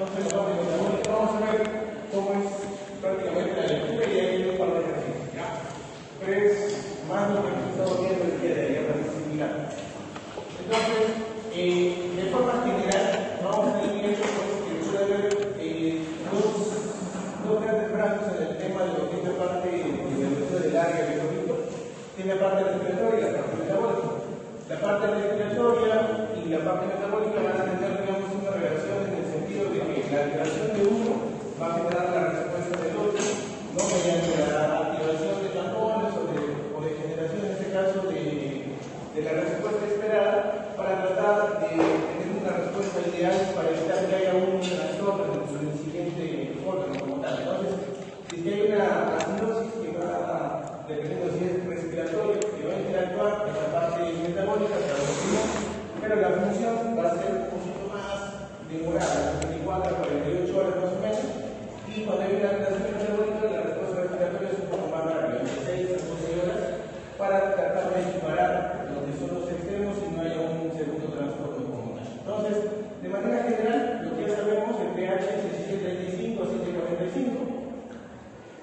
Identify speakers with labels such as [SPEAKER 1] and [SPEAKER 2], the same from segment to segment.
[SPEAKER 1] Entonces, vamos a ver cómo es prácticamente la lectura y hay un par de ejercicios. ¿Ya? Pero es más lo que hemos estado viendo el día de ayer, para similar. Entonces, de forma general, vamos a ir viendo pues, que puede haber dos grandes brazos en el tema de lo que es la parte de evolución del área que hemos visto. Tiene la parte respiratoria y la parte metabólica. La parte respiratoria y la parte metabólica van a tener, digamos, una relación en el sentido de que la alteración de uno va a generar la respuesta del otro, no mediante la activación de tampones o de generación, en este caso, de la respuesta esperada, para tratar de tener una respuesta ideal para evitar que haya un trastorno en el siguiente órgano como tal. Entonces, si hay una acidosis que va, dependiendo si es respiratoria, que va a interactuar en la parte metabólica, pero la función va a ser un poquito más demorada, 24 a 48 horas más o menos, y cuando hay una alteración metabólica, la respuesta respiratoria es un poco más rápida, entre 6 a 12 horas, para tratar de equiparar lo que son los extremos y no haya un segundo trastorno pulmonar. Entonces, de manera general, lo que ya sabemos, el pH es de 735 a 745.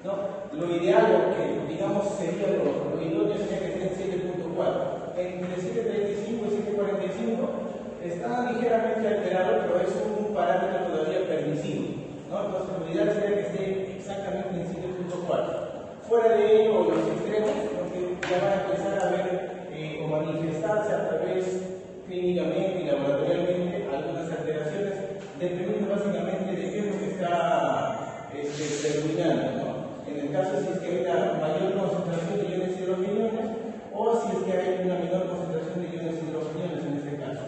[SPEAKER 1] ¿No? Lo ideal, lo que digamos sería lo idóneo sería que esté en 7.4. Entre 7.35 y 7.45 está ligeramente alterado, pero es un parámetro todavía permisivo, ¿no? Entonces, lo ideal sería que esté exactamente en 7.4. Fuera de ello, los extremos, porque ya van a empezar a ver o manifestarse a través clínicamente y laboratorialmente algunas alteraciones, dependiendo básicamente de qué es lo que está predominando, ¿no? En el caso si es que hay una mayor concentración de iones hidrogeniones o si es que hay una menor concentración de iones hidrogeniones en este caso.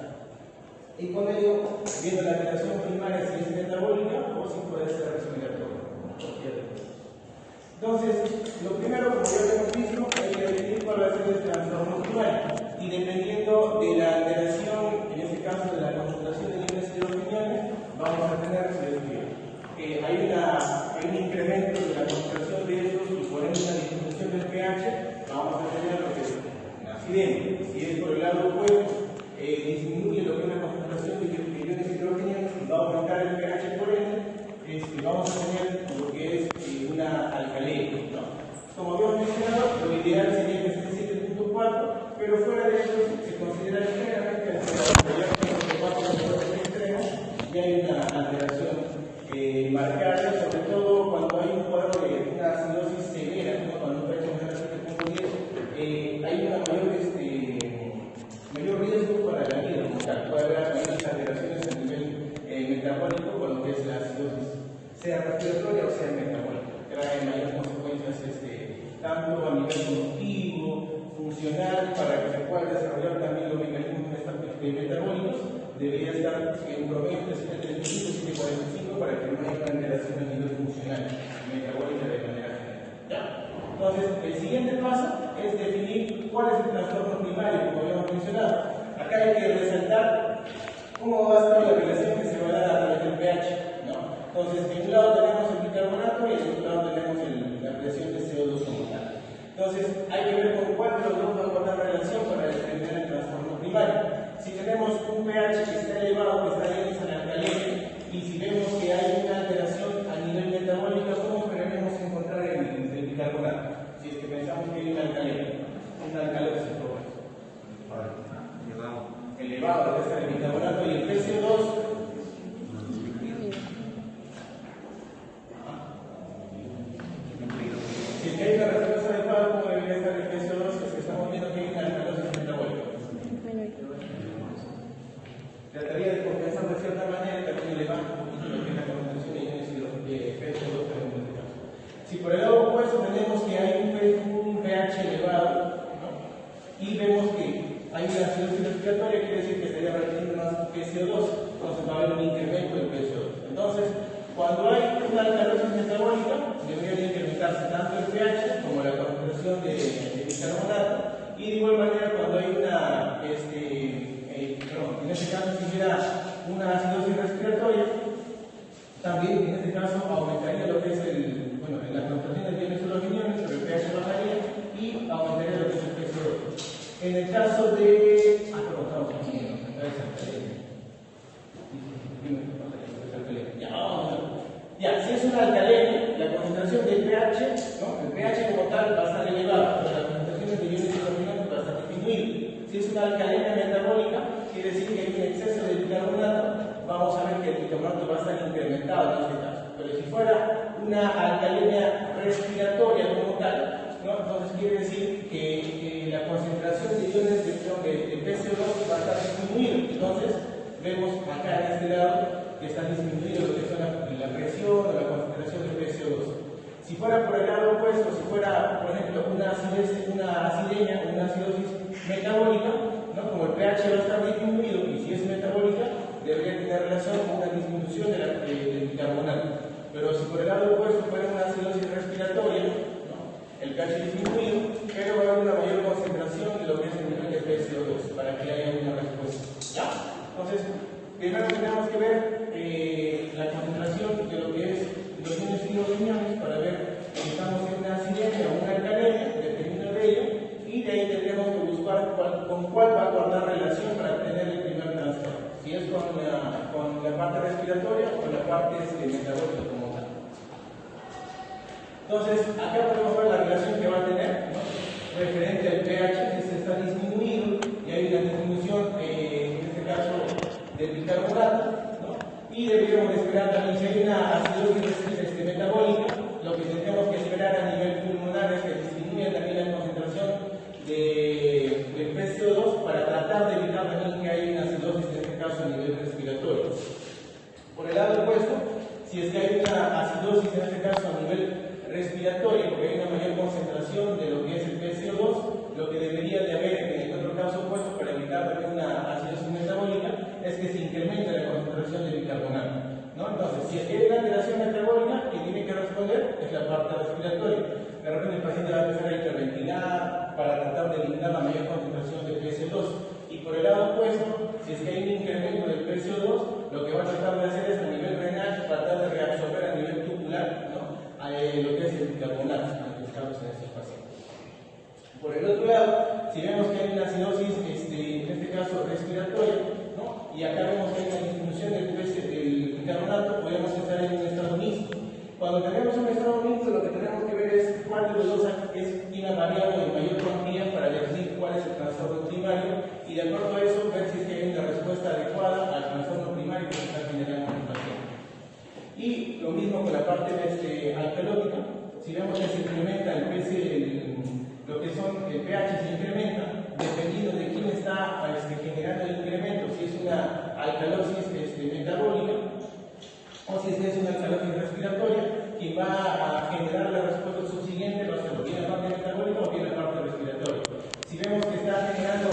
[SPEAKER 1] Y con ello, viendo la alteración primaria si es metabólica o si puede ser respiratoria. Entonces, lo primero, como ya hemos visto, hay que definir cuál va a ser el trastorno primario. Y dependiendo de la alteración, en este caso de la concentración de iones hidrogeniones, vamos a tener hay un incremento de la concentración de estos y por ende una disminución del pH, vamos a tener lo que es un accidente. Si es por el lado opuesto, disminuye lo que es la concentración de iones hidrogeniones y va a aumentar el pH por ende, vamos a tener lo que es una alcalía, ¿no? Como habíamos mencionado, lo ideal sería que esté 7.4, pero fuera de eso se considera ligeramente y hay una alteración marcada, sobre todo cuando hay un cuadro de una acidosis severa, ¿no? Cuando un pH menor a 7.10, hay una mayor riesgo para la vida como tal. Puede haber mayores alteraciones a nivel metabólico con lo que es la acidosis, sea respiratoria o sea metabólica. Trae mayores consecuencias tanto a nivel cognitivo, funcional, para que se pueda desarrollar también los mecanismos metabólicos. Debería estar en un promedio de 7.35 y 7.45 para que no haya una alteración a nivel funcional metabólica de manera general. ¿Ya? Entonces, el siguiente paso es definir cuál es el trastorno primario, como habíamos mencionado. Acá hay que resaltar cómo va a estar la relación que se va a dar a través del pH, ¿no? Entonces, en un lado tenemos el bicarbonato y en otro lado tenemos la presión de CO2 como tal. Entonces, hay que ver con cuál de los dos va a guardar relación para determinar el trastorno primario. Si tenemos un pH que está elevado, que está yendo a la alcalina, y si vemos que hay una alteración a nivel metabólico, ¿cómo esperaremos encontrar el bicarbonato? Si es que pensamos que hay una alcalina, una alcalosis elevado, debe ser el bicarbonato y el PCO2. Si es que hay una respuesta adecuada, ¿cómo debería estar el PCO2? Si es que estamos viendo que hay una alcalosis metabólica. Trataría de compensar de cierta manera también elevando un poquito lo que es la concentración de iones y PCO2 en este caso. Si por el lado opuesto tenemos que hay un pH elevado, ¿no? Y vemos que hay una acidosis respiratoria, quiere decir que estaría reteniendo más PCO2, entonces va a haber un incremento del PCO2. Entonces, cuando hay una alcalosis metabólica, debería de incrementarse tanto el pH como la concentración de bicarbonato, y de igual manera cuando hay una en este caso si hubiera una acidosis respiratoria, también en este caso aumentaría lo que es la concentración de iones hidrogeniones, pero el pH bajaría y aumentaría lo que es el PCO2. En el caso de ya, pH, ¿no? El pH como tal va a estar elevado, pero la concentración de iones hidrogenados va a estar disminuida. Si es una alcalemia metabólica, quiere decir que hay un exceso de bicarbonato, vamos a ver que el bicarbonato va a estar incrementado en este caso. Pero si fuera una alcalemia respiratoria como tal, ¿no? Entonces quiere decir que la concentración de iones de PCO2 va a estar disminuida. Entonces vemos acá en este lado que está disminuido lo que son la presión o la concentración de PCO2. Si fuera por el lado opuesto, si fuera, por ejemplo, una acidemia, una acidosis metabólica, ¿no? Como el pH va a estar disminuido y si es metabólica, debería tener relación con una disminución del bicarbonato. Pero si por el lado opuesto fuera una acidosis respiratoria, ¿no? El pH disminuido, pero va a haber una mayor concentración de lo que es el nivel de PCO2 para que haya una respuesta. ¿Ya? Entonces, primero tenemos que ver la concentración de lo que es los iones hidrogenados para ver si estamos en una acidemia o una alcalemia, dependiendo de ello, y de ahí tendremos que buscar con cuál va a guardar relación para tener el primer trastorno, si es con la parte respiratoria o con la parte metabólica como tal. Entonces, acá podemos ver la relación que va a tener, ¿no? Referente al pH, que se está disminuido y hay una disminución, en este caso, del bicarbonato, ¿no? Y deberíamos esperar también, si hay una acidosis metabólica, lo que tendríamos que esperar a nivel pulmonar es que disminuya también la concentración del PCO2 para tratar de evitar también que haya una acidosis, en este caso a nivel respiratorio. Por el lado opuesto, si es que hay una acidosis, en este caso a nivel respiratorio, porque hay una mayor concentración de lo que es el PCO2, lo que debería de haber en el otro caso opuesto para evitar también una acidosis metabólica es que se incremente la concentración de bicarbonato, ¿no? Entonces, si hay una alteración metabólica, que tiene que responder es la parte respiratoria. De repente el paciente va a empezar a hiperventilar para tratar de eliminar la mayor concentración de PCO2. Y por el lado opuesto, si es que hay un incremento del PCO2, lo que va a tratar de hacer es a nivel renal tratar de reabsorber a nivel tubular, ¿no? Lo que es el bicarbonato en los casos de estos pacientes. Por el otro lado, si vemos que hay una acidosis, en este caso respiratoria, ¿no? Y acá vemos que hay una disminución del bicarbonato, podemos estar en un estado mixto. Cuando tenemos un estado mixto, lo que tenemos que ver es cuál de los dos es una variable de mayor cuantía para definir cuál es el trastorno primario y de acuerdo a eso ver si es que hay una respuesta adecuada al trastorno primario que se está generando en el paciente. Y lo mismo con la parte alcalótica, si vemos que se incrementa lo que son el pH se incrementa, dependiendo de quién está generando el incremento, si es una alcalosis metabólica o si es una alcalosis respiratoria, quien va a generar la respuesta subsiguiente va a ser bien la parte metabólica o bien la parte respiratoria. Si vemos que está generando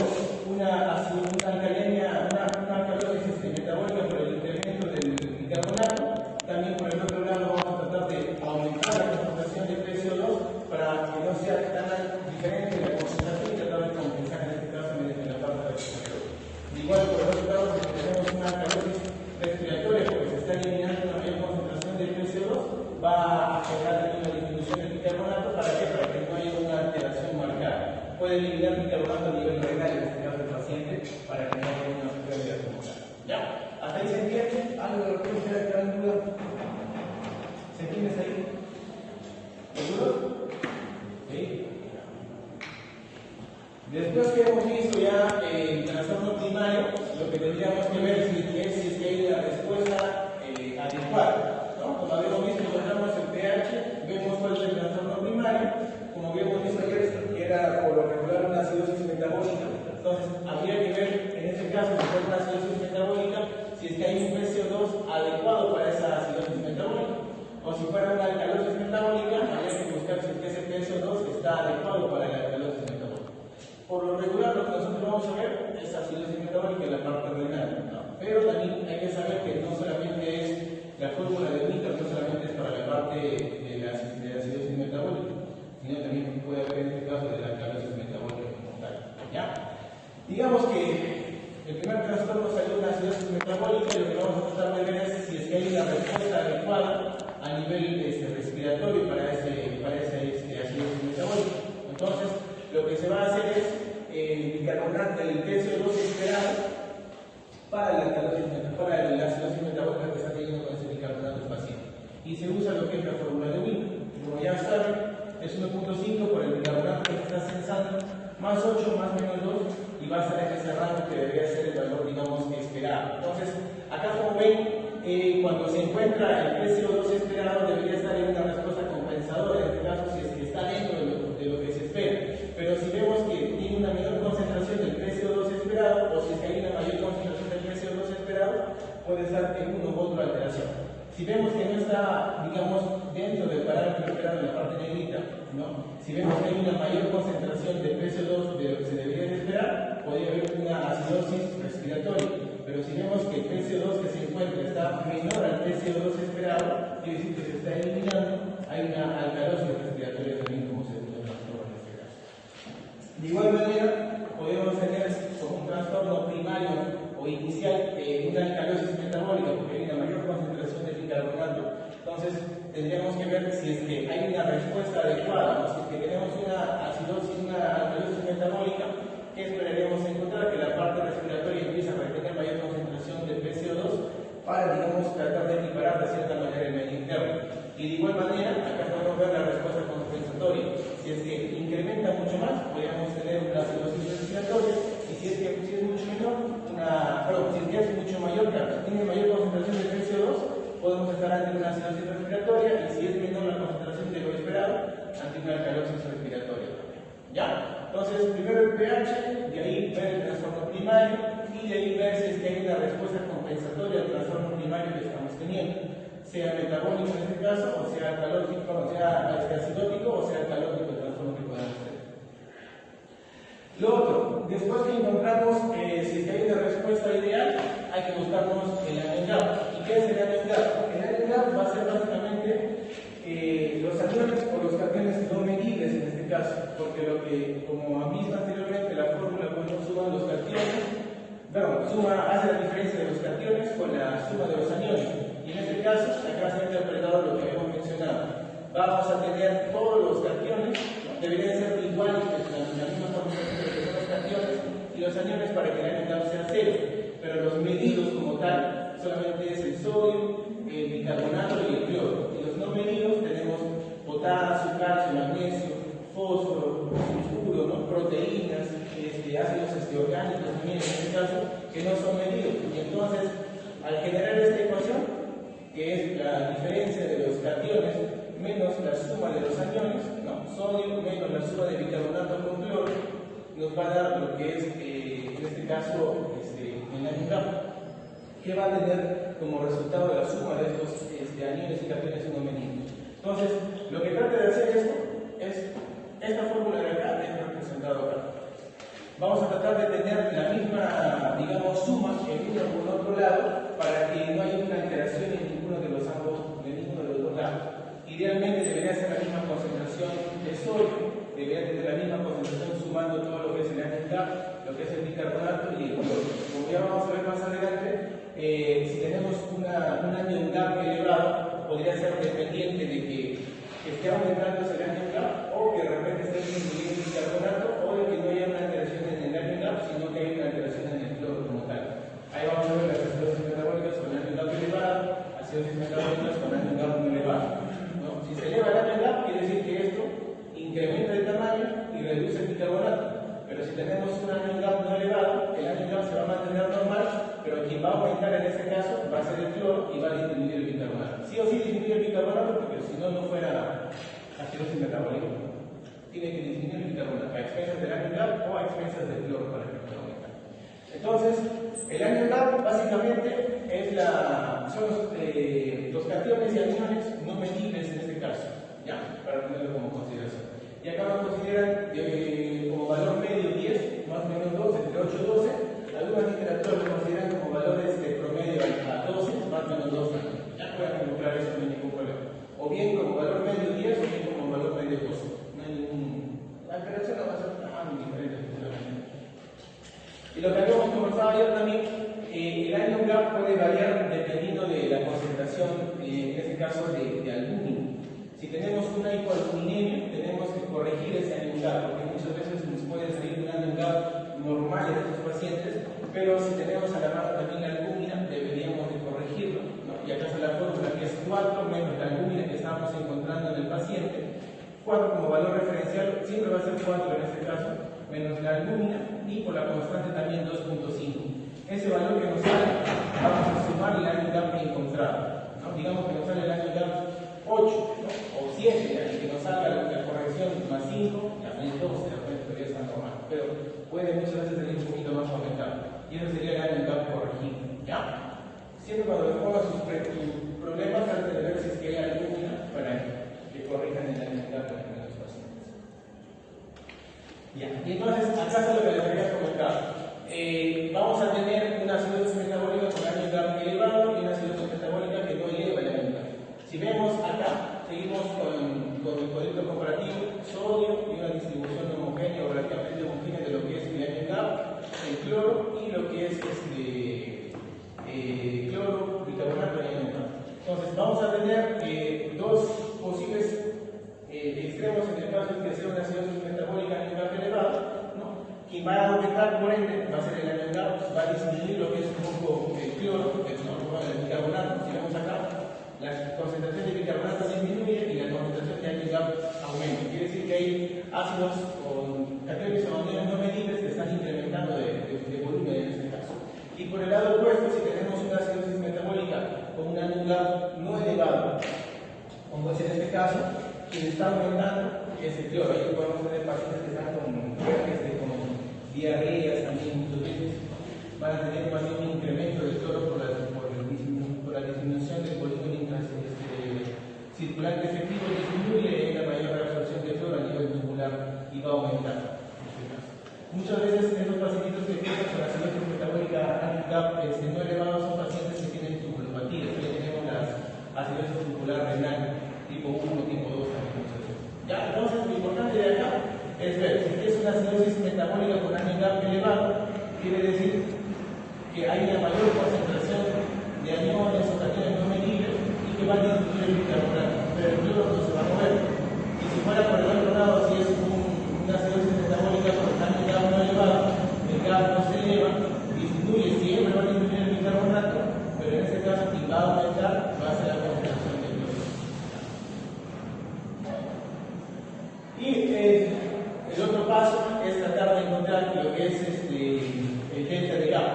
[SPEAKER 1] una alcalemia, una alcalosis metabólica por el incremento del bicarbonato, también por el otro lado vamos a tratar de aumentar la concentración de PCO2 para que no sea tan diferente la concentración y tratar de compensar en este caso en la parte respiratoria. Igual por el otro lado, si tenemos una alcalosis respiratoria porque se está eliminando una mayor concentración de PCO2, va a generar también una disminución del bicarbonato. ¿Para qué? Para que no haya una alteración marcada. Puede eliminar bicarbonato a nivel renal en este caso del paciente para que no haya una pérdida como tal. ¿Ya? ¿Hasta ahí se entiende? ¿Algo de lo que ustedes quieran duda? ¿Se entiende hasta ahí? ¿Seguro? ¿Sí? Después que hemos visto ya el trastorno primario, lo que tendríamos que ver es si hay una respuesta adecuada, ¿no? Como habíamos visto, encontramos el pH, vemos cuál es el trastorno primario, como habíamos visto ayer, que era por lo regular una acidosis metabólica. Entonces, habría que ver, en este caso, si fuera una acidosis metabólica, si es que hay un PCO2 adecuado para esa acidosis metabólica. O si fuera una alcalosis metabólica, habría que buscar si es que ese PCO2 está adecuado para la alcalosis metabólica. Por lo regular, lo que nosotros vamos a ver es acidosis metabólica en la parte renal, ¿no? Pero también hay que saber que no solamente es la fórmula de Winter, no solamente es para la parte de la acidosis metabólica, sino también puede haber en este caso de la alcalosis metabólica como tal, ¿ya? Digamos que el primer trastorno salió una acidosis metabólica y lo que vamos a tratar de ver es si es que hay una respuesta adecuada a nivel respiratorio para esa acidosis metabólica. Entonces, lo que se va a hacer es bicarbonato del PCO2 esperado para la acidosis metabólica que está teniendo con ese bicarbonato el paciente. Y se usa lo que es la fórmula de Winter. Como ya saben, es 1.5 por el bicarbonato que está censando, más 8 más menos 2, y va a estar en ese rango que debería ser el valor, digamos, esperado. Entonces, acá como ven, cuando se encuentra el PCO2 esperado, debería estar en una respuesta compensadora, en este caso, si es que está dentro de lo que se espera. Pero si vemos que tiene una menor concentración del PCO2 esperado, o si es que hay una mayor concentración del PCO2 esperado, puede estar en uno u otra alteración. Si vemos que no está, digamos, dentro del parámetro esperado en la parte negrita, ¿no? Si vemos que hay una mayor concentración de PCO2 de lo que se debería de esperar, podría haber una acidosis respiratoria. Pero si vemos que el PCO2 que se encuentra está menor al PCO2 esperado, quiere decir que se está eliminando, hay una alcalosis respiratoria también como segundo trastorno en este caso. De igual manera, podemos tener como un trastorno primario o inicial una alcalosis metabólica, porque hay una mayor concentración de bicarbonato. Entonces, tendríamos que ver si es que hay una respuesta adecuada, ¿no? Si es que tenemos una acidosis, una alcalosis metabólica, ¿qué esperaremos encontrar? Que la parte respiratoria empieza a retener mayor concentración de PCO2 para, digamos, tratar de equiparar de cierta manera el medio interno. Y de igual manera, acá podemos ver la respuesta compensatoria. Si es que incrementa mucho más, podríamos tener una acidosis respiratoria, y si es mucho menor, si es mucho mayor, si tiene mayor concentración de PCO2, podemos estar ante una acidosis respiratoria, y si es menor la concentración de lo esperado, ante una alcalosis respiratoria. ¿Ya? Entonces, primero el pH, de ahí ver el trastorno primario, y de ahí ver si es que hay una respuesta compensatoria al trastorno primario que estamos teniendo, sea metabólico en este caso, o sea alcalótico, o sea acidótico, o sea alcalótico el trastorno que podamos tener. Lo otro, después que encontramos si es que hay una respuesta ideal, hay que buscarnos el anion gap. ¿Y qué es el anion gap? El anion gap va a ser básicamente los aniones o los cationes no medibles en este caso, porque lo que, como han visto anteriormente, la fórmula cuando suman los cationes, hace la diferencia de los cationes con la suma de los aniones. Y en este caso, acá se ha interpretado lo que hemos mencionado. Vamos a tener todos los cationes, ¿no? Deberían ser iguales, la misma concentración de lo que son los cationes y los aniones para que el anion gap sea cero. Pero los medidos como tal, solamente es el sodio, el bicarbonato y el cloro. Y los no medidos tenemos potasio, calcio, magnesio, fósforo, sulfuro, ¿no? Proteínas, ácidos orgánicos también en este caso, que no son medidos. Y entonces, al generar esta ecuación, que es la diferencia de los cationes menos la suma de los aniones, ¿no? Sodio menos la suma de bicarbonato con cloro, nos va a dar lo que es, en este caso, el anion gap, que va a tener como resultado de la suma de estos aniones y cationes no medidos. Entonces, lo que trata de hacer esto es esta fórmula de acá, es representado acá. Vamos a tratar de tener la misma, digamos, suma en uno por otro lado para que no haya una alteración en ninguno de los dos lados. Idealmente debería ser la misma concentración de sodio, debería tener la misma concentración sumando todo lo que es el anion gap, lo que es el bicarbonato y el cloro. Como ya vamos a ver más adelante, si tenemos un anion gap elevado, podría ser dependiente de que esté aumentando ese anion gap o que de repente esté disminuyendo el bicarbonato o de que no haya una alteración en el anion gap, sino que haya una alteración en el cloro como tal. Ahí vamos a ver las acidosis metabólicas con anion gap elevado, acidosis metabólicas con anion gap no elevado. ¿No? Si se eleva el anion gap, quiere decir que esto incrementa el tamaño y reduce el bicarbonato. Pero si tenemos un anion gap no elevado, el anion gap se va a mantener normal, pero quien va a aumentar en este caso va a ser el cloro y va a disminuir el bicarbonato. Sí o sí disminuye el bicarbonato, porque si no, no fuera acidosis metabólica. Tiene que disminuir el bicarbonato a expensas del anion gap o a expensas del cloro para que pueda aumentar. Entonces, el anion gap básicamente es son los cationes y aniones no medibles en este caso, ¿ya? Para tenerlo como consideración. Y acá nos consideran como valor medio 10, más o menos 12, entre 8 y 12. Algunas literaturas lo consideran como valores de promedio a 12, más o menos 2 años. Ya pueden calcular eso, no hay ningún problema. O bien como valor medio 10, o bien como valor medio 12. No hay la alteración no va a ser tan diferente. Y lo que habíamos conversado ayer también, el anion gap puede variar dependiendo de la concentración, en este caso de albúmina. Si tenemos una hipoalbuminemia, tenemos que corregir ese anion gap, porque muchas veces nos puede salir un anion gap normal en estos pacientes, pero si tenemos a la mano también la albúmina, deberíamos de corregirlo, ¿no? Y acá está la fórmula que es 4 menos la albúmina que estamos encontrando en el paciente, 4 como valor referencial, siempre va a ser 4 en este caso, menos la albúmina, y por la constante también 2.5. Ese valor que nos sale, vamos a sumar el año gap encontrado, ¿no? Digamos que nos sale el año gap 8, ¿no? O 7, ya, y que nos salga la corrección más 5, ya no es 12, la todavía está normal, pero puede muchas veces tener un poquito más aumentado. Y eso sería el año gap corregido, ¿ya? Siempre cuando les ponga sus problemas, traten de ver si es que hay alguna para que corrijan el año gap en los pacientes. Ya, y entonces, acá es lo que les quería comentar. Vamos a tener una acidosis metabólica con año gap elevado y una acidosis metabólica que no eleva el año gap. Si vemos acá, seguimos con el producto comparativo, sodio y una distribución homogénea o relativamente homogénea de lo que es el año gap, el cloro y lo que es cloro, bicarbonato y año gap. Entonces, vamos a tener dos posibles extremos en el caso de que sea una acidosis metabólica año gap elevado, ¿no? Quien va a aumentar, por ende, va a ser el año gap, va a disminuir lo que es un poco el cloro, el bicarbonato. Si vemos acá, la concentración de bicarbonato disminuye y la concentración de año gap aumenta. Quiere decir que hay ácidos con cationes o aniones no medibles que están incrementando de volumen en este caso. Y por el lado opuesto, si tenemos una acidosis metabólica con un año gap no elevado, como es en este caso, quien está aumentando es el cloro. Ahí podemos tener pacientes que están con diarreas también, muchas veces van a tener más bien un incremento del cloro por la disminución del volumen circulante efectivo, disminuye y hay una mayor reabsorción de cloro a nivel muscular y va a aumentar. Muchas veces estos pacientes que empiezan con la acidosis metabólica año gap no elevado son pacientes que tienen tubulopatía, que tenemos la acidosis tubular renal tipo 1, tipo 2 también muchas veces. ¿Ya? Entonces lo importante de acá es ver si es una acidosis metabólica con año gap elevado, quiere decir que hay una mayor concentración de aniones o cationes no medibles y que va a disminuir el bicarbonato, pero el cloro no se va a mover. Y si fuera por el otro lado, si es una acidosis metabólica con año gap no elevado, el gap no se eleva, disminuye, siempre va a disminuir el bicarbonato, pero en este caso quien va a aumentar va a ser la concentración de cloro. Y el otro paso es tratar de encontrar lo que es el delta de gap.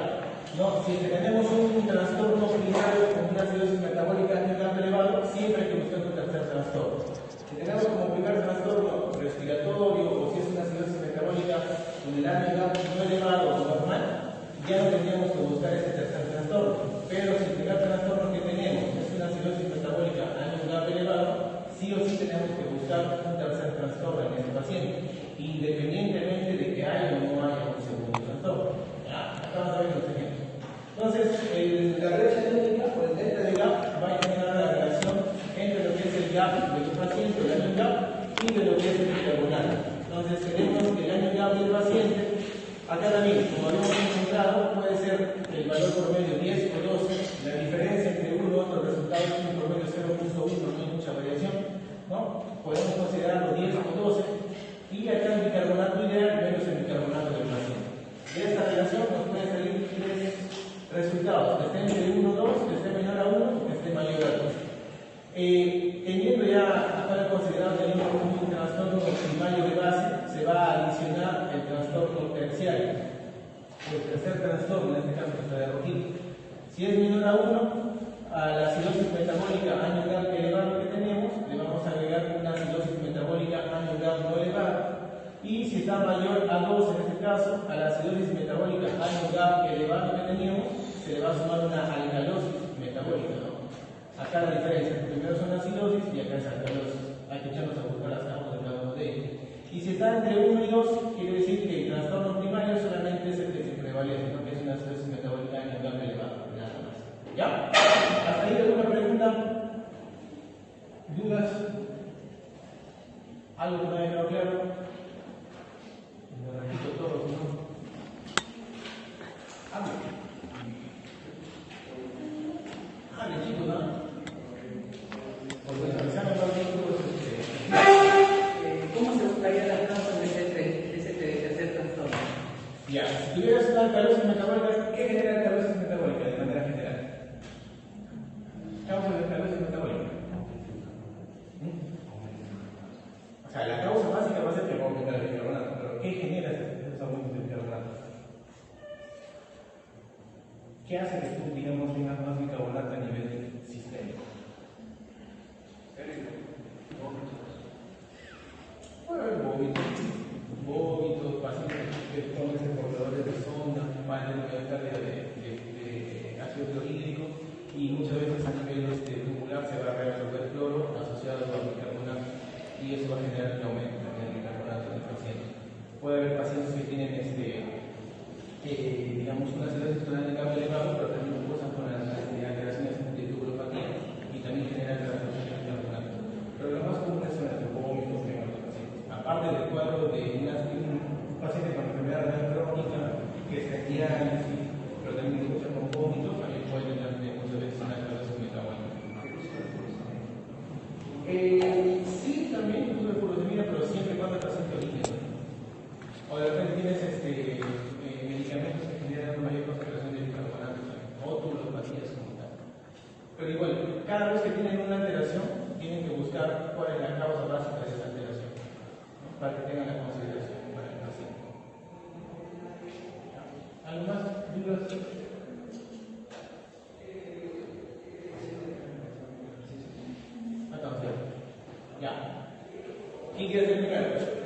[SPEAKER 1] ¿No? Si tenemos un trastorno primario con una acidosis metabólica año gap elevado, siempre hay que buscar un tercer trastorno. Si tenemos como primer trastorno respiratorio o si es una acidosis metabólica con el año gap no elevado o normal, ya no tendríamos que buscar ese tercer trastorno. Pero si el primer trastorno que tenemos es una acidosis metabólica año gap elevado, sí o sí tenemos que buscar un tercer trastorno en ese paciente, independientemente de que haya o no haya un segundo trastorno. Ya, acá vamos a ver los ejemplos. Entonces, la brecha técnica o el delta de gap va a generar la relación entre lo que es el gap del paciente, el año gap, y de lo que es el bicarbonato. Entonces, tenemos que el año gap del paciente, acá también, como habíamos encontrado, puede ser el valor promedio 10 o 12, la diferencia entre uno y otro resultado es un promedio 0.1, no hay mucha variación, ¿no? Podemos considerarlo 10 o 12, y acá el bicarbonato ideal menos el bicarbonato del paciente. De esta relación nos puede salir tres resultados, que esté entre 1 o 2, que esté menor a 1 o que esté mayor a 2. Teniendo ya acá considerado que tenemos un trastorno primario de base, se va a adicionar el trastorno terciario, o el tercer trastorno, en este caso que está de rojito. Si es menor a 1, a la acidosis metabólica año gap elevado que tenemos, le vamos a agregar una acidosis metabólica año gap no elevado. Y si está mayor a 2, en este caso, a la acidosis metabólica año gap elevado que teníamos, se le va a sumar una alcalosis metabólica, ¿no? Acá la diferencia, primero son acidosis y acá es alcalosis. Hay que echarnos a buscar las causas de cada uno de ellos. Y si está entre 1 y 2, quiere decir que el trastorno primario solamente es el que se prevalece, ¿no? Que es una acidosis metabólica año gap elevado, nada más. ¿Ya? ¿Hasta ahí alguna pregunta? ¿Dudas? ¿Algo que no haya quedado claro? Lo repito todo, ¿no? Hable, chicos, ¿no? Porque el examen va a ser
[SPEAKER 2] ¿cómo se buscaría la causa de ese tercer trastorno?
[SPEAKER 1] Ya, si tuvieras una alcalosis metabólica, ¿qué genera alcalosis metabólica de manera general? Causa de alcalosis metabólica. O sea, la ¿qué hace que tú, digamos, tengas más bicarbonato a nivel sistémico? Vómitos, pacientes que ponen portadores de sonda, van a tener mayor pérdida de ácido clorhídrico y muchas veces a nivel tubular se va a reabsorber cloro asociado a bicarbonato y eso va a generar un aumento del bicarbonato del paciente. Puede haber pacientes que tienen digamos una cirrosis renal de cambio elevado, pero también gozan con las alteraciones de tubulopatía y también generan la reabsorción de bicarbonato. Pero lo más común son los vómitos en los pacientes. Aparte del cuadro de un paciente con enfermedad renal crónica que está en diálisis, pero también que escucha con vómitos, también puede tener muchas veces una alteración metabólica. Sí, también uso de furosemida, pero siempre y cuando el paciente orine. O de repente tienes medicamentos que generan una mayor concentración de bicarbonato o tubulopatías como tal. Pero igual, cada vez que tienen una alteración, tienen que buscar cuál es la causa básica de esa alteración, ¿no? Para que tengan la consideración para el paciente. ¿Algo más? ¿Dudas? Atención. Ya. ¿Quién quiere ser primero?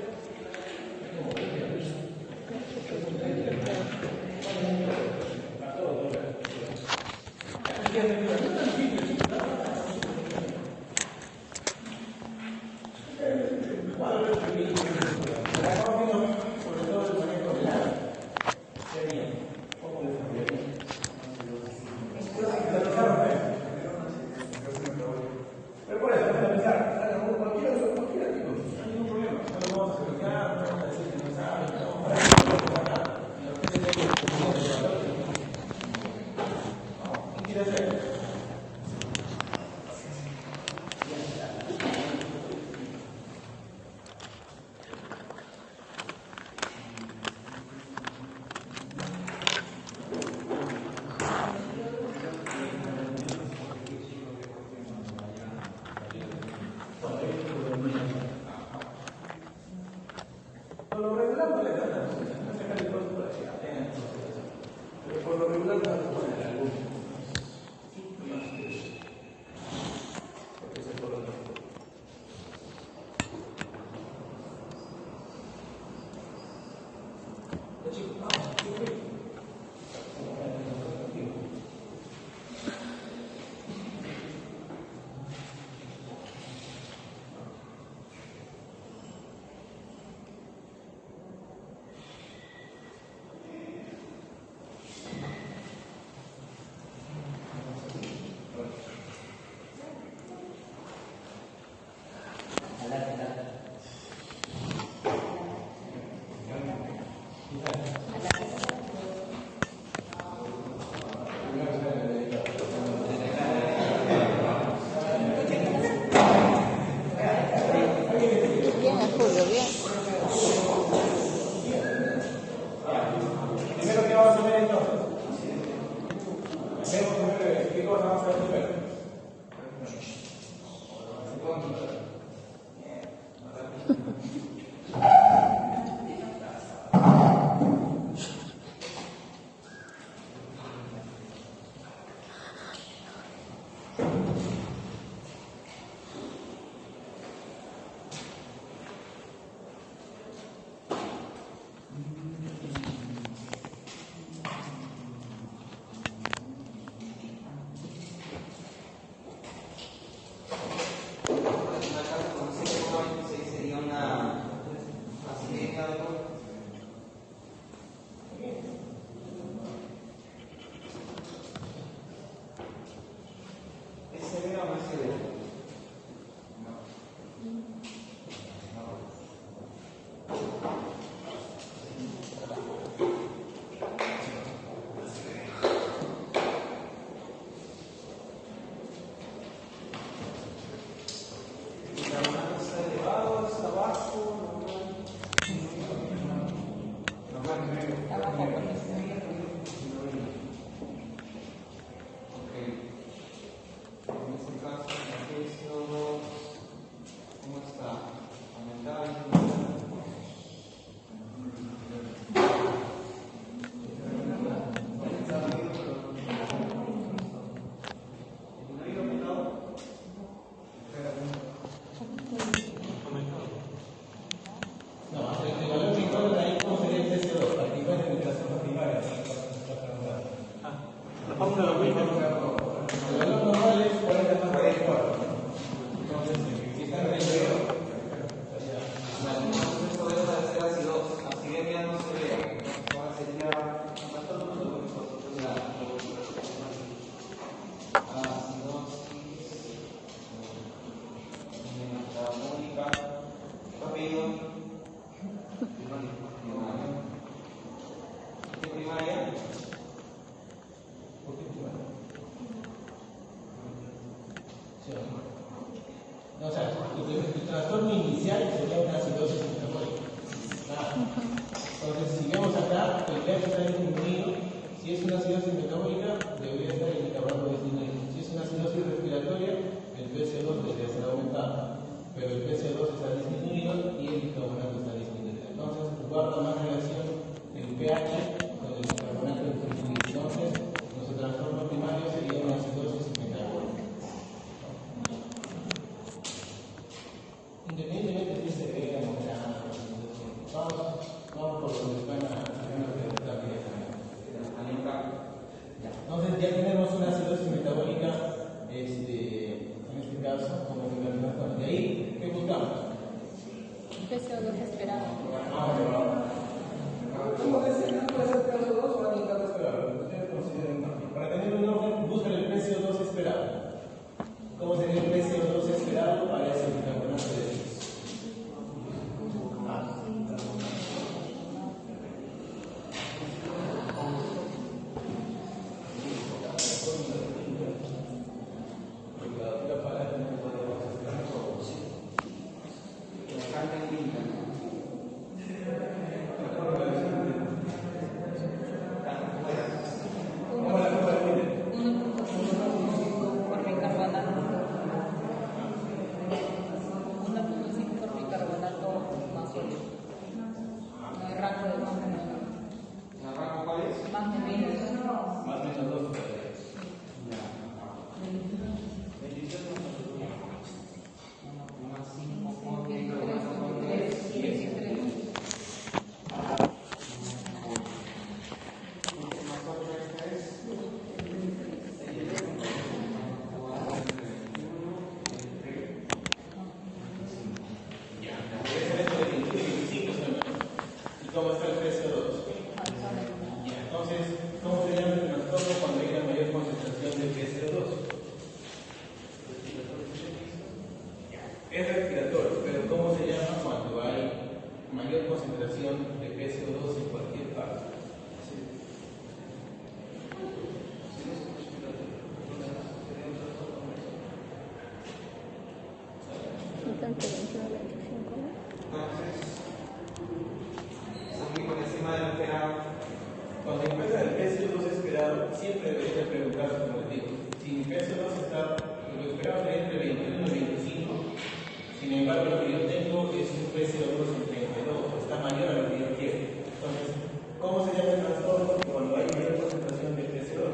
[SPEAKER 1] O sea, tu trastorno inicial sería una acidosis metabólica. Entonces, si vemos acá, el pH está disminuido. Si es una acidosis metabólica, debería estar el bicarbonato disminuido. Si es una acidosis respiratoria, el PCO2 debería ser aumentado. Pero el PCO2 está disminuido y el bicarbonato está disminuido. Entonces, guarda más relación el pH con el bicarbonato disminuido. Entonces, nuestro trastorno primario sería una acidosis metabólica. Independientemente de si se ve o vamos por donde van a preguntar directamente. Entonces ya tenemos una acidosis metabólica, en este caso, como de ahí, ¿qué buscamos?
[SPEAKER 3] PCO2 esperado.
[SPEAKER 1] ¿Cómo puede ser PCO2 o la mitad esperado? Ustedes consideren también. Para tener un orden, buscan el PCO2 esperado. ¿Cómo sería el PCO2 esperado para ese bicarbonato de hidrógeno? ¿Cómo está el PCO2? Entonces, ¿cómo se llama el trastorno cuando hay una mayor concentración de PCO2? Es respiratorio, pero ¿cómo se llama cuando hay mayor concentración de PCO2 en cualquier parte? Cuando empieza el PCO2 esperado, siempre debería preguntarse, como les digo, si mi PCO2 está, lo esperado sería entre 21 y 25, sin embargo lo que yo tengo es un PCO2 en 32, está mayor a lo que yo quiero. Entonces, ¿cómo se llama el trastorno cuando hay mayor concentración de PCO2?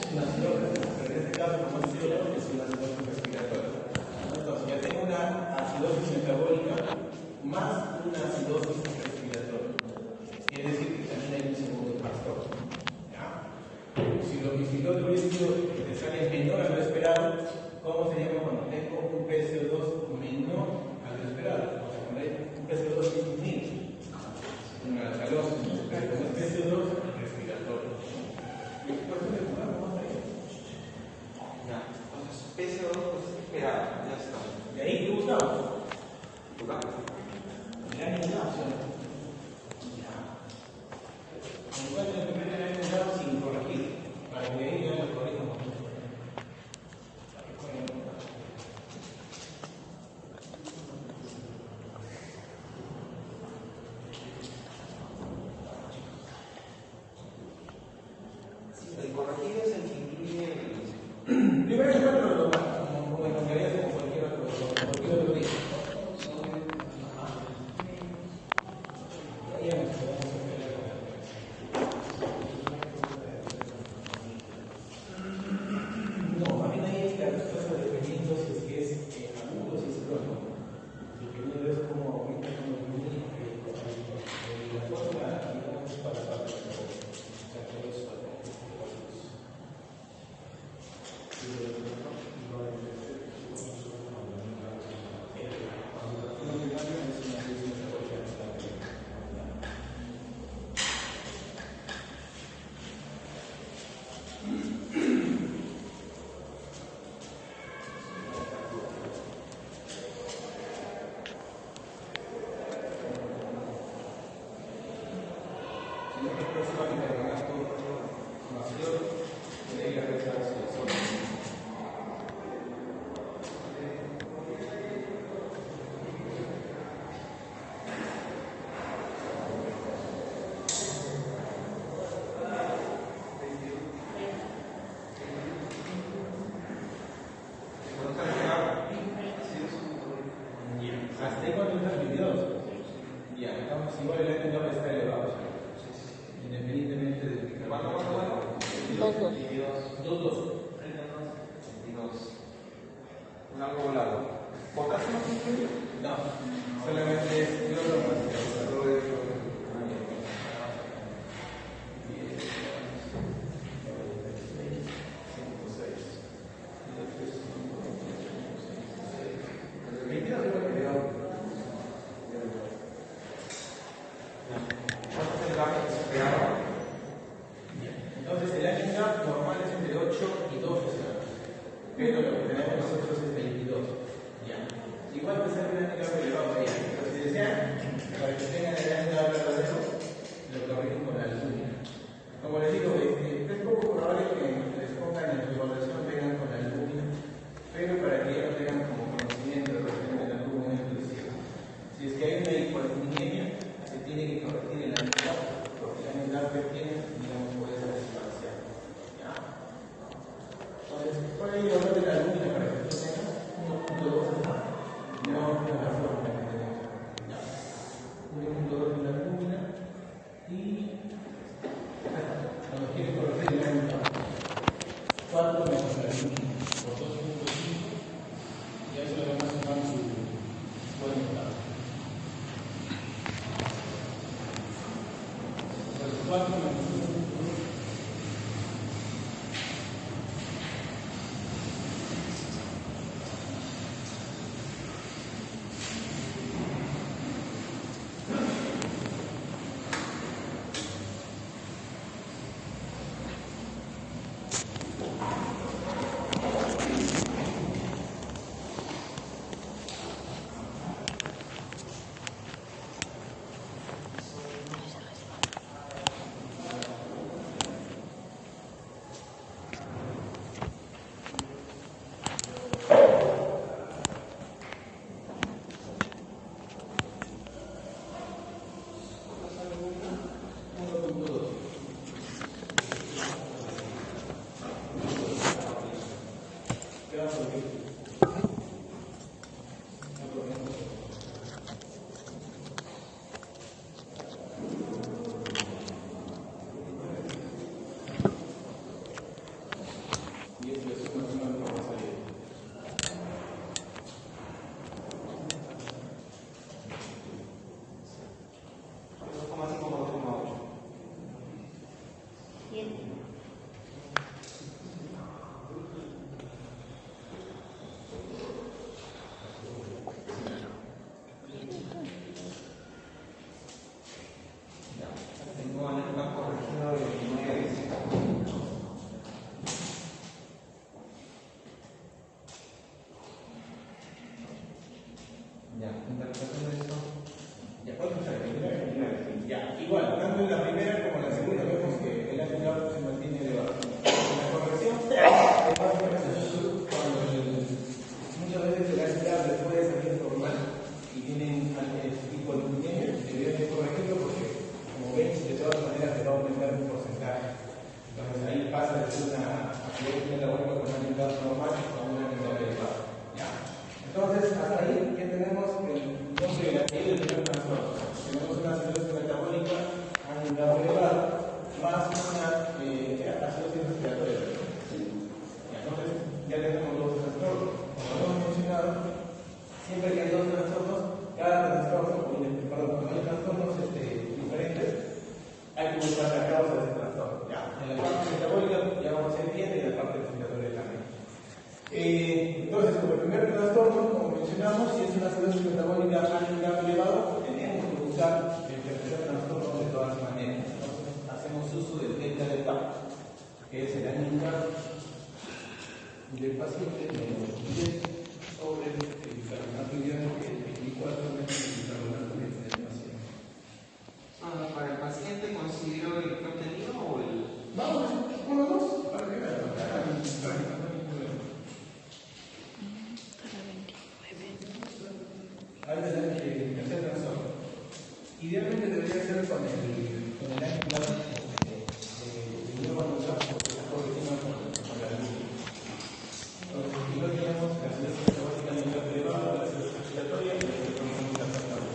[SPEAKER 1] Es una acidosis, pero en este caso, como es acidosis, es una acidosis respiratoria. Entonces, ya tengo una acidosis metabólica más una acidosis respiratoria. Quiere decir que también hay un segundo trastorno. Si lo que hubiese sido que te sale menor a lo esperado, ¿cómo se llama cuando tengo un PCO2 menor a lo esperado? O sea, cuando hay un PCO2 disminuido, una alcalosis, pero con el PCO2 respiratorio.
[SPEAKER 4] Entonces, PCO2 esperado, ya está.
[SPEAKER 1] ¿De ahí qué buscamos?
[SPEAKER 4] Ya.
[SPEAKER 1] La opción. Encuentra el primer año dado sin corregir, para que ahí ya lo corrijamos.
[SPEAKER 4] El corregido es el que incluye
[SPEAKER 1] Primero encuentro como encontrarías en cualquier otro día. No, más bien ahí es la respuesta dependiendo si es que es agudo o si es crónico. Dependiendo es como aumenta como la cosa, digamos, para o sea, que es para igual el ángulo está elevado, independientemente de que
[SPEAKER 4] ¿Cuánto?
[SPEAKER 3] Dos.
[SPEAKER 1] 2.
[SPEAKER 4] Un algo volado. ¿Por caso no se incluye?
[SPEAKER 1] No, solamente es entonces el handicap normal es entre 8 y 12, pero lo que tenemos nosotros es 22. Ya. Igual que ser un handicap elevado ahí. Pero si desean, para que tengan el handicap verdadero, lo corrigen con la luna. Como les digo, es poco probable que les pongan en su evaluación, vengan con la luna, pero para que ellos tengan como conocimiento de repente de algún momento de cielo. Si es que hay una hipoalbuminemia, se tiene que corregir el handicap, porque el handicap que tiene, digamos, puede ser desbalanceado. ¿Ya? Entonces, por ahí yo hablo de la luna para que ustedes tengan 1.2 acá, no de la forma que tenemos. ¿Ya? 1.2 de la luna y cuando quieren corregir el handicap, 4 menos la luna por 2.5 y a eso le vamos a sumar su buen estado. 4 menos 1.2. Igual, tanto en la primera como en la segunda vemos que el handicap se mantiene elevado. En la corrección es más o menos eso cuando muchas veces el handicap les puede salir normal y tienen tipo de movimiento, deberían de corregirlo porque, como ven, de todas maneras se va a aumentar un porcentaje. Entonces ahí pasa de ser una actividad labórica con un handicap normal a un handicap elevado. ¿Ya? Entonces, hasta ahí ya tenemos el punto de la caída del primer trastorno. Tenemos una acidosis metabólica a un grado elevado más una acidosis respiratoria. Entonces, ya tenemos dos trastornos. Como lo hemos mencionado, siempre que hay dos trastornos, cada trastorno, cuando hay trastornos diferentes, hay que buscar la causa de ese trastorno. ¿Ya? En la parte metabólica ya vamos a ir viendo y en la parte respiratoria también. Entonces, como el primer trastorno, como mencionamos, si es una acidosis metabólica a un grado elevado, tenemos que buscar el tercer trastorno de todas maneras. Entonces, hacemos uso del delta del TAP, que es el handicap del paciente menos 10 sobre el carbonato hidráulico, que es 24 menos el carbonato del paciente.
[SPEAKER 4] ¿Para el paciente considero el que obtenido o el...?
[SPEAKER 1] Vamos, con los dos, para que vean, no hay problema. Ahí tenemos el tercer trastorno. Idealmente debería ser con el handicap de nuevo porque está corrigiendo con la luz. Entonces, igual tenemos la acidosis metabólica a nivel elevado, la acidosis respiratoria y la acidosis metabólica.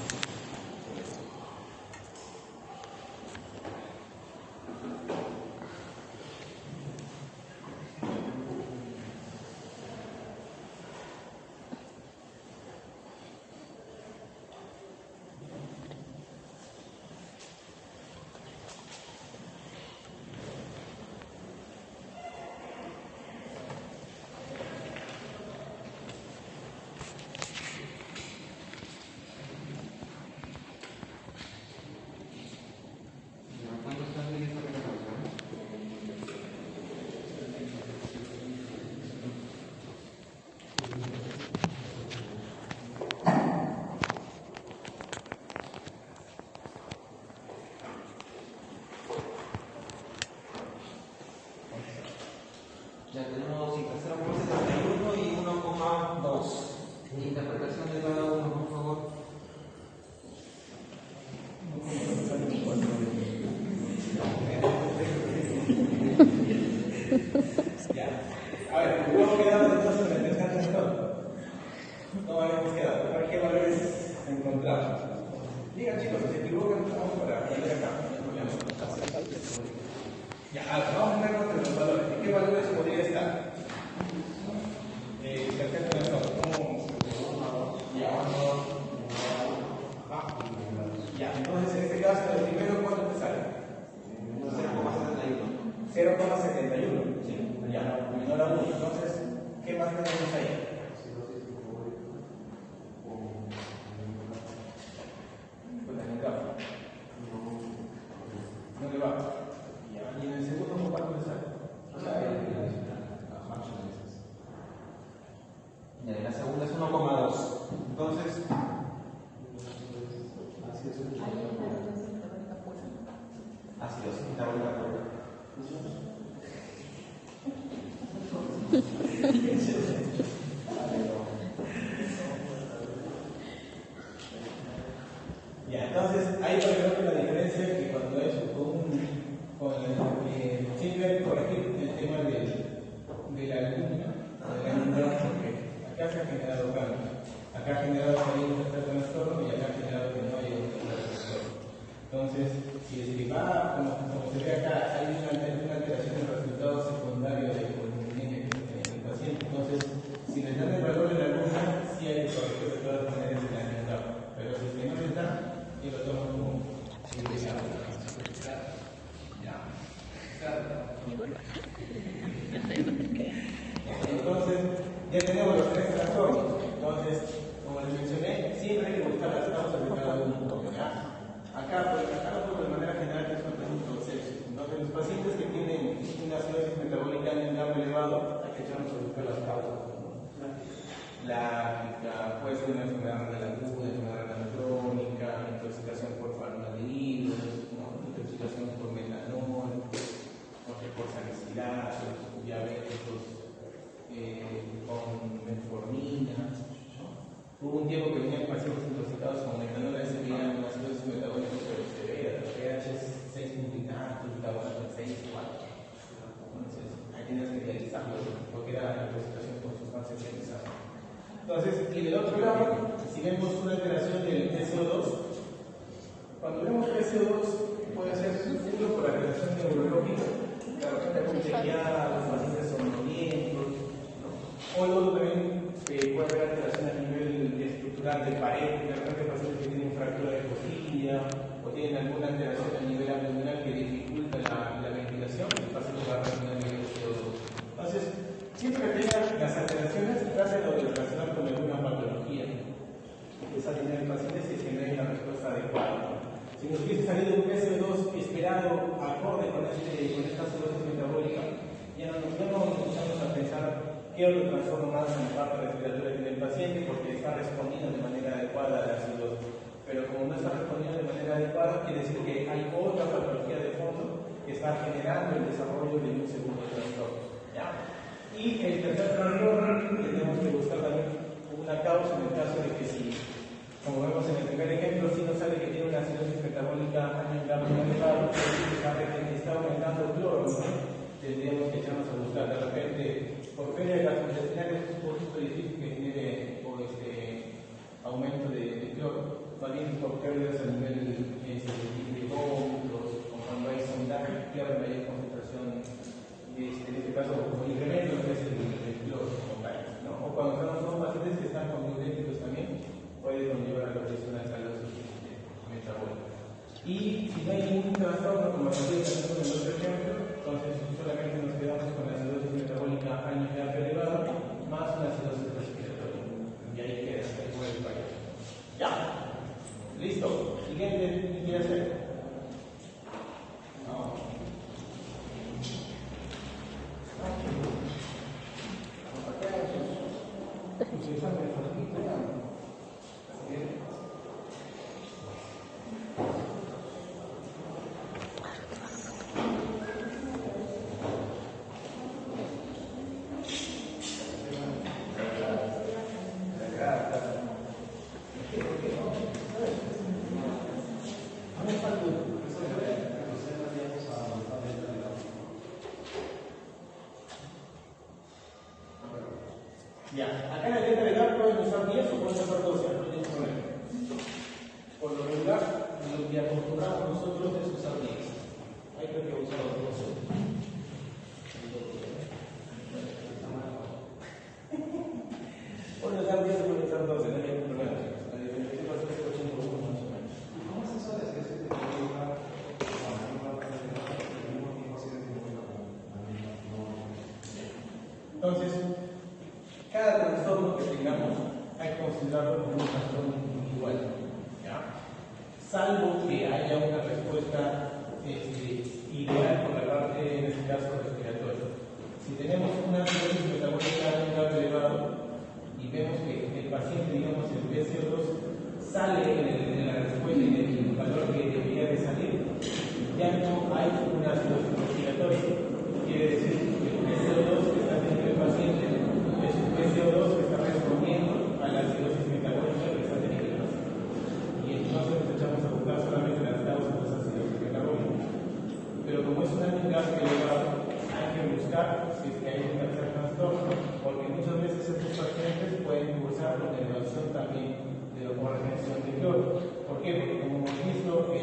[SPEAKER 4] 0,71 y 1,2. Interpretación de cada uno, por favor.
[SPEAKER 1] Ya. A ver, ¿cómo hemos quedado entonces en el tercer sector? ¿Cómo habíamos quedado? ¿Para qué valores encontramos? Digan chicos, si se equivocan, vamos para aprender acá. Ya, vamos a ver nuestros valores. ¿En qué valores podría estar? El tercer sector. Ya, entonces en este caso, el primero, ¿cuánto te sale? 0,71. Sí, ya, menor a 1. Entonces, ¿qué más tenemos ahí? ¿No le va? Ya, y en el segundo, ¿cuánto te sale?
[SPEAKER 4] Ya, la segunda es 1,2. Entonces, ácidos metabólica pura.
[SPEAKER 1] Ya, entonces ahí por ejemplo la diferencia es que cuando es siempre corregir el tema de la luna, porque acá se ha generado cambio, acá ha generado que hay un tercer trastorno y acá ha generado que no hay un tercer trastorno. Entonces, si es que va, como se ve acá, hay una alteración del resultado secundario del paciente. Entonces, si le dan el valor de la luna, sí hay que corregir de todas maneras el año octavo. Pero si es que no le dan, y lo tomo como entonces, ya tenemos los tres trastornos. Entonces, como les mencioné, siempre hay que buscar las causas de cada uno. Acá de manera general es un proceso. Entonces, los pacientes que tienen una acidosis metabólica en un grado elevado, hay que echarnos a buscar las causas. Puede ser una enfermedad renal aguda, enfermedad renal crónica, intoxicación por formaldehídos, intoxicación por metanol, por salicilatos, diabéticos con metformina. Hubo un tiempo que venían pacientes intoxicados con metanol, a veces venían una acidosis metabólica severa, pH 6 militantes, tabulato 6, 4. Entonces, ahí tenías que realizarlo porque era intoxicación por sustancias ionizadas. Entonces, y del otro lado, si vemos una alteración del PCO2, cuando vemos PCO2 puede ser uno por alteración neurológica, de repente algún chequeado, los pacientes somnolientos, o luego también puede haber alteración a nivel estructural de pared, de repente pacientes que tienen fractura de costilla o tienen alguna alteración a nivel abdominal que dificulta la ventilación, el paciente va a tener nivel de CO2. Entonces, siempre que tengan las alteraciones, trátenlo de relacionar con alguna patología que está teniendo el paciente si se genera una respuesta adecuada. Si nos hubiese salido un PCO2 esperado acorde con esta acidosis metabólica, ya no empezamos a pensar qué otro trastorno más en la parte respiratoria tiene el paciente porque está respondiendo de manera adecuada a la acidosis. Pero como no está respondiendo de manera adecuada, quiere decir que hay otra patología de fondo que está generando el desarrollo de un segundo trastorno. ¿Ya? Y el tercer trastorno, tenemos que buscar también una causa en el caso de que si, como vemos en el primer ejemplo, si nos sale que tiene una acidosis metabólica a un grado muy elevado, que está aumentando el cloro, ¿no? Tendríamos que echarnos a buscar. De repente, por pérdida de gastrointestinal es un poquito difícil que genere aumento de cloro. También por pérdidas a nivel de vómitos, o cuando hay sondaje, que habrá mayor concentración, en este caso, como incremento que es el cloro, ¿no? O cuando son pacientes que están con diuréticos también, puede conllevar a lo que es una esclerosis metabólica. Y si no hay ningún trastorno, como también tenemos en el otro ejemplo, entonces solamente nos quedamos con la acidosis metabólica año de alta elevada más una acidosis respiratoria. Y ahí queda el fallo. ¿Ya? ¿Listo? Siguiente, ¿qué quiere hacer? No. Ya, acá en la dieta de GAP pueden usar 10 o pueden usar 12, no tienen problema. Por lo regular, lo que acostumbramos nosotros es usar 10. Hay que usar los 12. Pueden usar 10 o pueden usar 12, no hay ningún problema. La diferencia va a ser 81 más o menos.
[SPEAKER 4] ¿Cómo es eso de que se te coloca?
[SPEAKER 1] Entonces, cada trastorno que tengamos hay que considerarlo como un trastorno individual, ¿ya? Salvo que haya una respuesta ideal por la parte, en este caso, respiratoria. Si tenemos una acidosis metabólica en un grado elevado y vemos que el paciente, digamos, el PCO2 sale en la respuesta y en el valor que debería de salir, ya no hay una acidosis respiratoria. Quiere decir que el PCO2 que está teniendo el paciente es un PCO2 que está respondiendo a la acidosis metabólica que está teniendo el paciente. Y entonces nos echamos a buscar solamente las causas de esa acidosis metabólica. Pero como es un handicap elevado, hay que buscar si es que hay un tercer trastorno, porque muchas veces estos pacientes pueden cursar con elevación también de la retención de cloro. ¿Por qué? Porque como hemos visto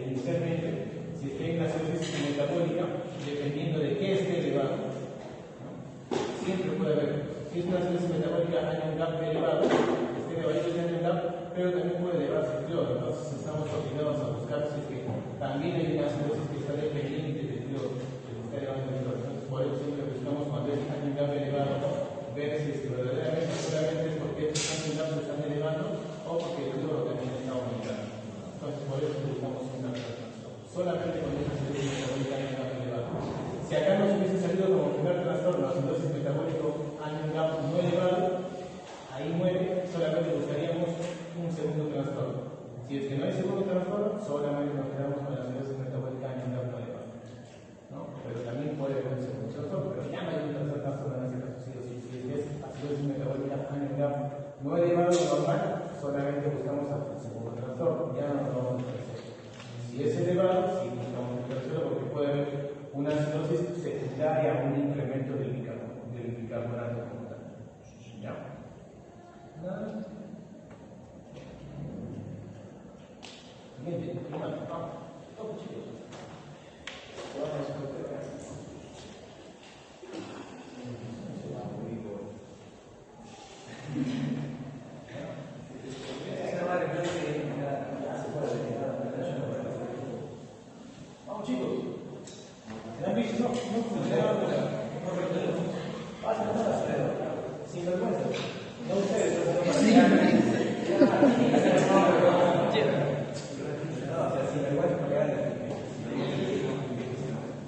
[SPEAKER 1] inicialmente, si es que hay una acidosis metabólica, dependiendo de qué esté elevado, ¿no? Siempre puede haber. Si es una acidosis metabólica, hay un GAP elevado, esté elevado ya en el GAP, pero también puede elevarse el cloro. Entonces estamos obligados a buscar si es que también hay una acidosis que está dependiente del cloro, que se está elevando el cloro. Entonces por eso siempre buscamos cuando hay un GAP elevado, ver si es que verdaderamente solamente es porque estos GAP se están elevando o porque el cloro también está aumentando. Entonces por eso buscamos un GAP elevado. Solamente con esa acidosis metabólica hay un GAP elevado. Si acá nos hubiese salido como primer trastorno acidosis metabólico hay un GAP no elevado, ahí muere, solamente buscaríamos un segundo trastorno. Si es que no hay segundo trastorno, solamente nos quedamos con la acidosis metabólica hay un GAP no elevado, ¿no? Pero también puede haber un segundo trastorno, pero ya no hay un tercer trastorno en ese caso. Si es que es acidosis metabólica hay un GAP no elevado normal, solamente buscamos el segundo trastorno, ya no vamos a tercero. Si es elevado, sí buscamos el tercero porque puede haber una acidosis secundaria a un incremento del bicarbonato como tal. ¿Ya? ¿Nada? Siguiente, vamos, chicos. Vamos, chicos. ¿Me han visto? No, pasa nada, sin vergüenza. No ustedes, sin vergüenza,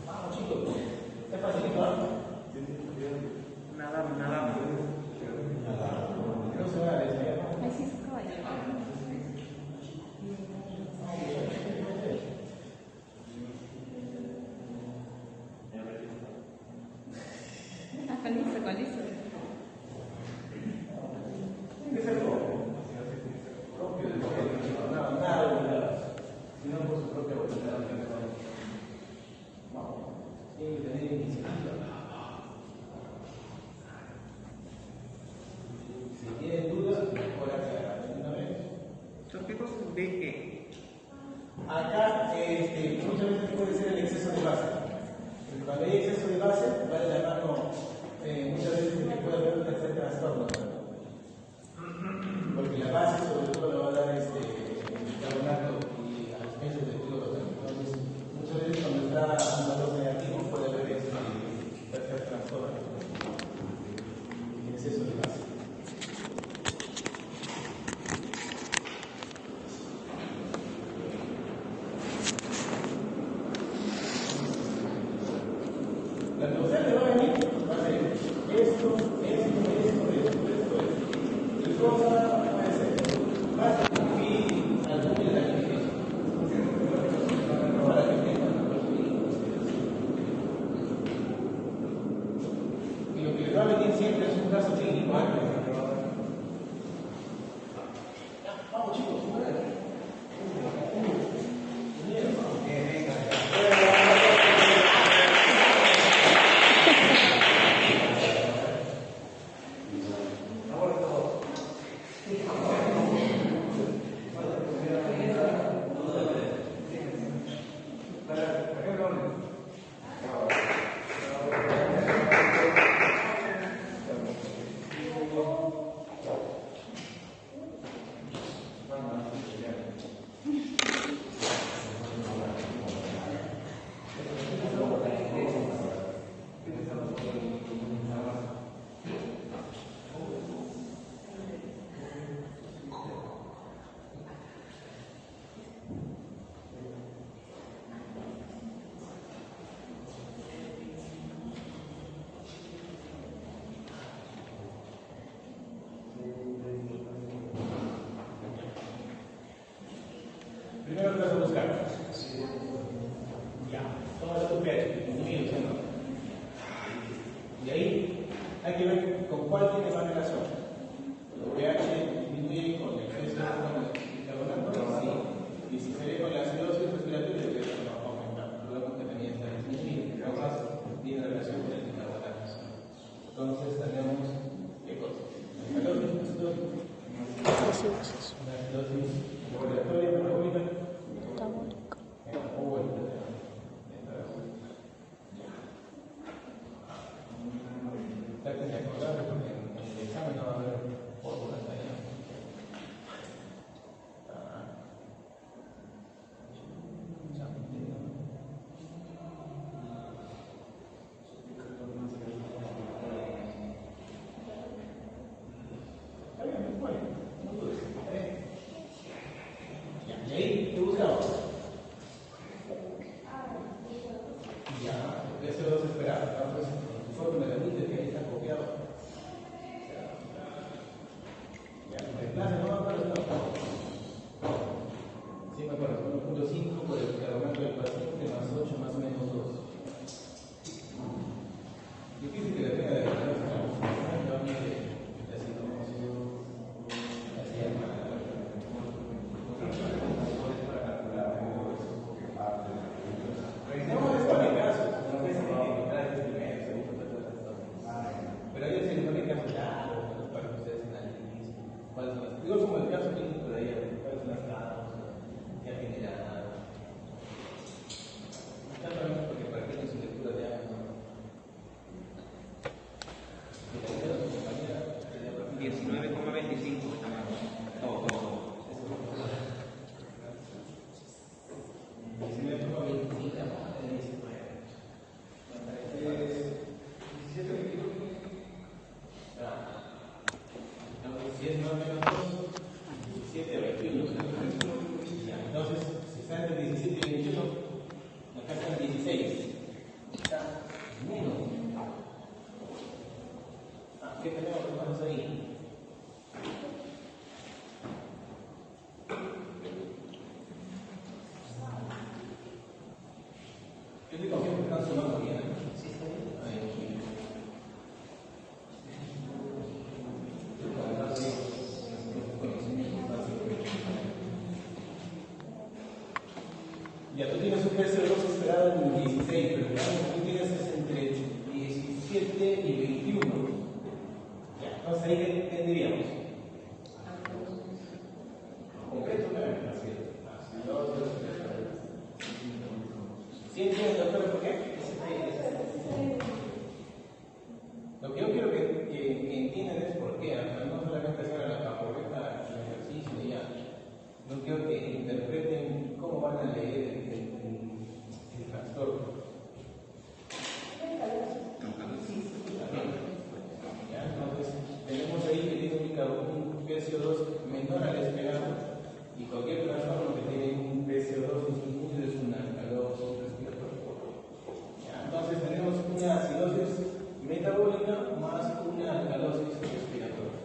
[SPEAKER 1] vamos, chicos. ¿Es facilito, no?
[SPEAKER 4] Nada.
[SPEAKER 1] No se va a desmayar.
[SPEAKER 3] Así es caballero. Con eso.
[SPEAKER 1] Tiene que ser propio del nada obligados, sino por su propia voluntad. Vamos, tiene que tener iniciativa. Si tienen dudas, mejor aclarar una vez.
[SPEAKER 4] ¿Son tipos de qué?
[SPEAKER 1] Acá, muchas veces puede ser el exceso de base. Cuando hay exceso de base, vale la mano muchas veces que puede haber un tercer trastorno. Porque la base, sobre todo, le va a dar bicarbonato y a los pesos del cloro. Entonces, muchas veces cuando está un valor negativo, puede haber tercer trastorno. Exceso de base. La tercera le va a venir, va a ser esto. Y cosa puede ser, va a ser algún de la y lo que le va a venir siempre es un caso clínico. Vamos, chicos. Primero que vas a buscar. Ya, toma tu pH, disminuye, ¿no? Y ahí hay que ver con cuál tiene más relación. El pH disminuye con el exceso de bicarbonato, sí. Y si se ve con la acidosis respiratoria, el pH va a aumentar. Luego que también está disminuyendo. Entonces, tiene relación con el bicarbonato. Entonces, tenemos ¿qué cosa? La acidosis laboratoria metabólica. Traten de acordarse porque en el examen no va a haber fórmulas allá. Y ahí, ¿qué buscamos? Ya, eso no se esperaba. Entonces, su fórmula de límite que ahí está copiado. Ya, reemplaza, no me acuerdo, no. Sí, me acuerdo, 1.5 por el carbonato del paciente más 8 más o menos 2. Difícil que dependa de la clase, revisemos esto en casos, no sé si hay que encontrar este primero, pero hay que encontrar casos largos para que ustedes analicen cuáles son las. Digo, como el caso clínico de ella, cuáles son las causas, qué ha generado. Exactamente porque para que su lectura de años, ¿no?
[SPEAKER 4] 19,25 está mal. Todo.
[SPEAKER 1] 10 más menos 2, 17, 21. Entonces, si está entre 17 y 21, acá está en 16. Está menos. ¿Qué tenemos hermanos ahí? Yo te confío que están sumando bien. Sí, está bien. Ahí. Ya tú tienes un PCO2 esperado en 16, pero digamos que tú tienes entre 17 y 21. Ya, entonces ahí ¿qué diríamos? Completo, ¿no? ¿Sí entiendes, doctor, por qué? Lo que yo quiero que entiendan es por qué, no solamente hacer la caporreta, el ejercicio y ya. No quiero que interpreten cómo van a leer el trastorno. Ya, entonces, tenemos ahí que tiene un PCO2 menor al esperado y cualquier trastorno que tiene un PCO2 disminuido es una alcalosis respiratoria. Ya, entonces, tenemos una acidosis metabólica más una alcalosis respiratoria.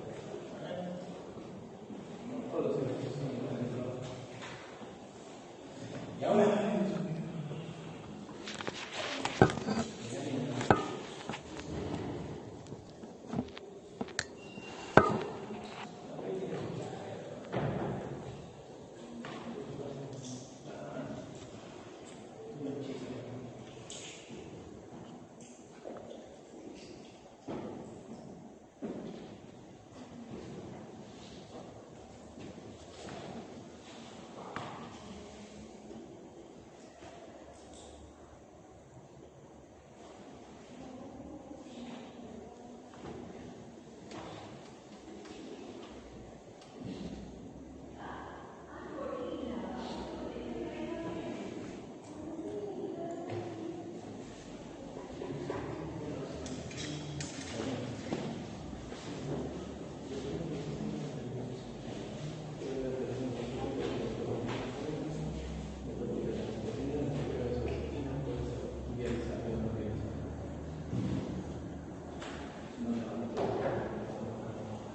[SPEAKER 1] Todos los ejercicios son dentro. Y ahora,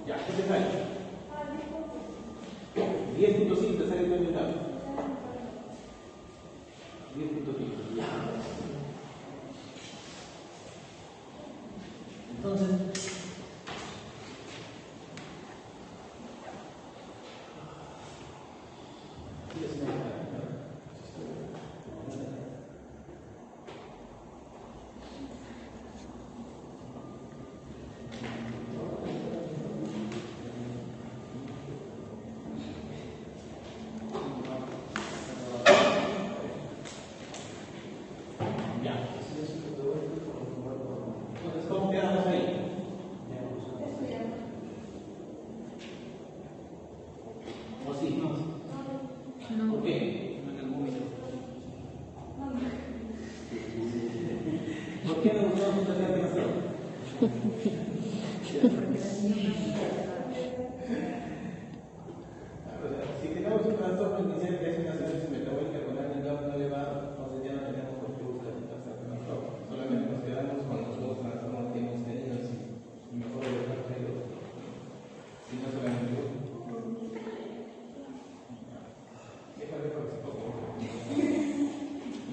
[SPEAKER 1] ya, ¿qué te sale? 10.5 te sale todo el Sí.
[SPEAKER 3] No.
[SPEAKER 1] ¿Por qué? ¿Por qué no usamos mucha gente? Si tenemos un trastorno inicial que es una acidosis metabólica con alto no elevado, entonces ya no tenemos por qué buscar un trastorno. Solamente nos quedamos con los dos trastornos que hemos tenido y mejor dejar de los dos. Si no solamente uno. Déjame por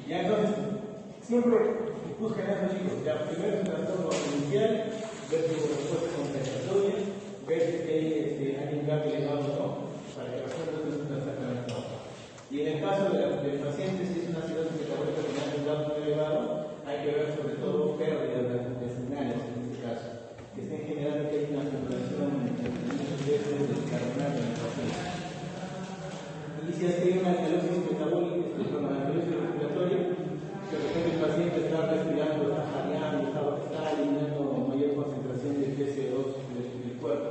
[SPEAKER 1] ya entonces, siempre buscan eso, chicos. Ya primero es un trastorno inicial, ver si hubo respuesta compensatoria, ver si hay un gap elevado o no, para que la persona no se trastorno. Y en el caso del paciente, si es una acidosis metabólica con un gap muy elevado, hay que ver sobre todo pérdidas de señales en este caso, que estén generando que hay una circulación del carbonato en el paciente. Y si es que hay una alcalosis metabólica, con la alcalosis respiratoria, que de repente el paciente está respirando, está jadeando, está eliminando mayor concentración de PCO2 del cuerpo,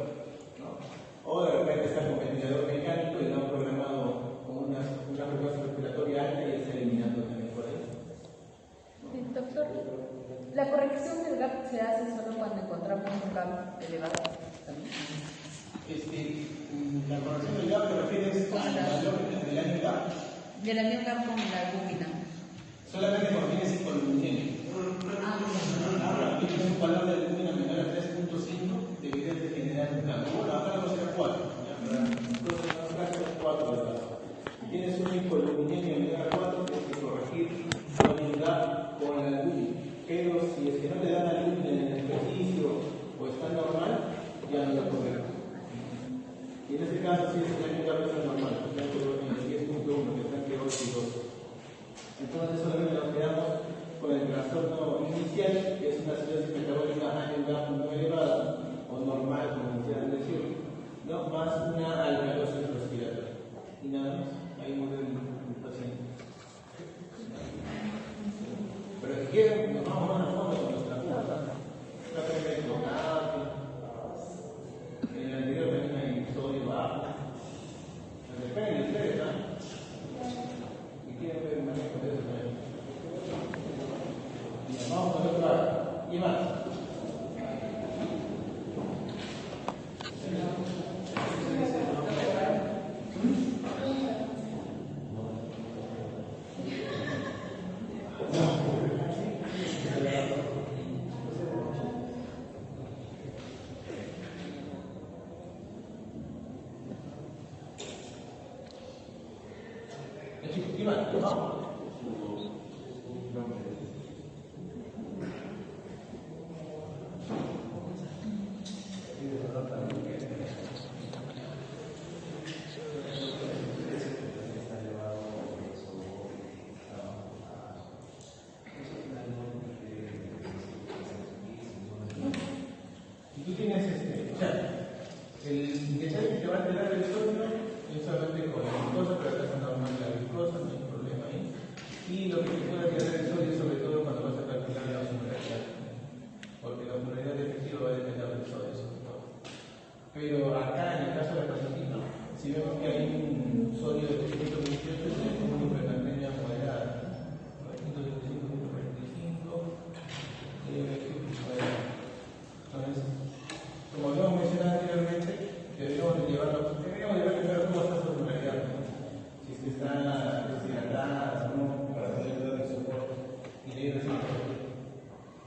[SPEAKER 1] ¿no? O de repente está con ventilador mecánico y lo han programado con una frecuencia respiratoria alta y está eliminando también por ahí.
[SPEAKER 3] Doctor, ¿la corrección del gap se hace solo cuando encontramos un gap elevado?
[SPEAKER 1] La corrección del gap te refieres al valor del año gap.
[SPEAKER 3] De la misma gap con la albúmina.
[SPEAKER 1] Solamente cuando tienes hipolipidemia. Ahora, tienes un valor de albúmina menor a 3.5, deberías de generar un gap. Bueno, acá no será 4. Entonces, no será 4 de verdad. Si tienes una hipolipidemia menor a 4, tienes que corregir con el gap con la albúmina. Pero si es que no te dan albúmina en el ejercicio o está normal, ya no lo corregimos. Y en este caso, si es que el gap está normal, está en 10.1, que está entre 8 y 12. Entonces solamente nos quedamos con el trastorno inicial, que es una acidosis metabólica a un gap muy elevado, o normal, como quisieran decirlo, ¿no? Más una alcalosis respiratoria. Y nada más, ahí muere el paciente. Pero si quieren, nos vamos más a fondo con nuestra curva. La electrocardia, en el anterior también hay sodio bajo. Depende de ustedes, ¿no? Quieren ver el manejo de eso también. Bien, vamos con otro lado. ¿Y más? Chicos, ¿y más? Vamos. Si tú tienes o sea, el detalle que te va a alterar el sueño es solamente con la glucosa, pero estás normal la glucosa, no hay problema ahí. Y lo que te puede alterar el sueño es sobre todo cuando vas a calcular la osmolaridad, porque la osmolaridad efectiva va a depender del sodio sobre todo. Pero acá en el caso de la pacientita, si vemos que hay un sodio de 328, tenemos una hipernatremia moderada. 925, 145, entonces, como habíamos mencionado anteriormente, deberíamos llevarlo primero cómo está su osmolaridad, si es que está deshidratada o no, para poder dar el soporte y leer ese soporte.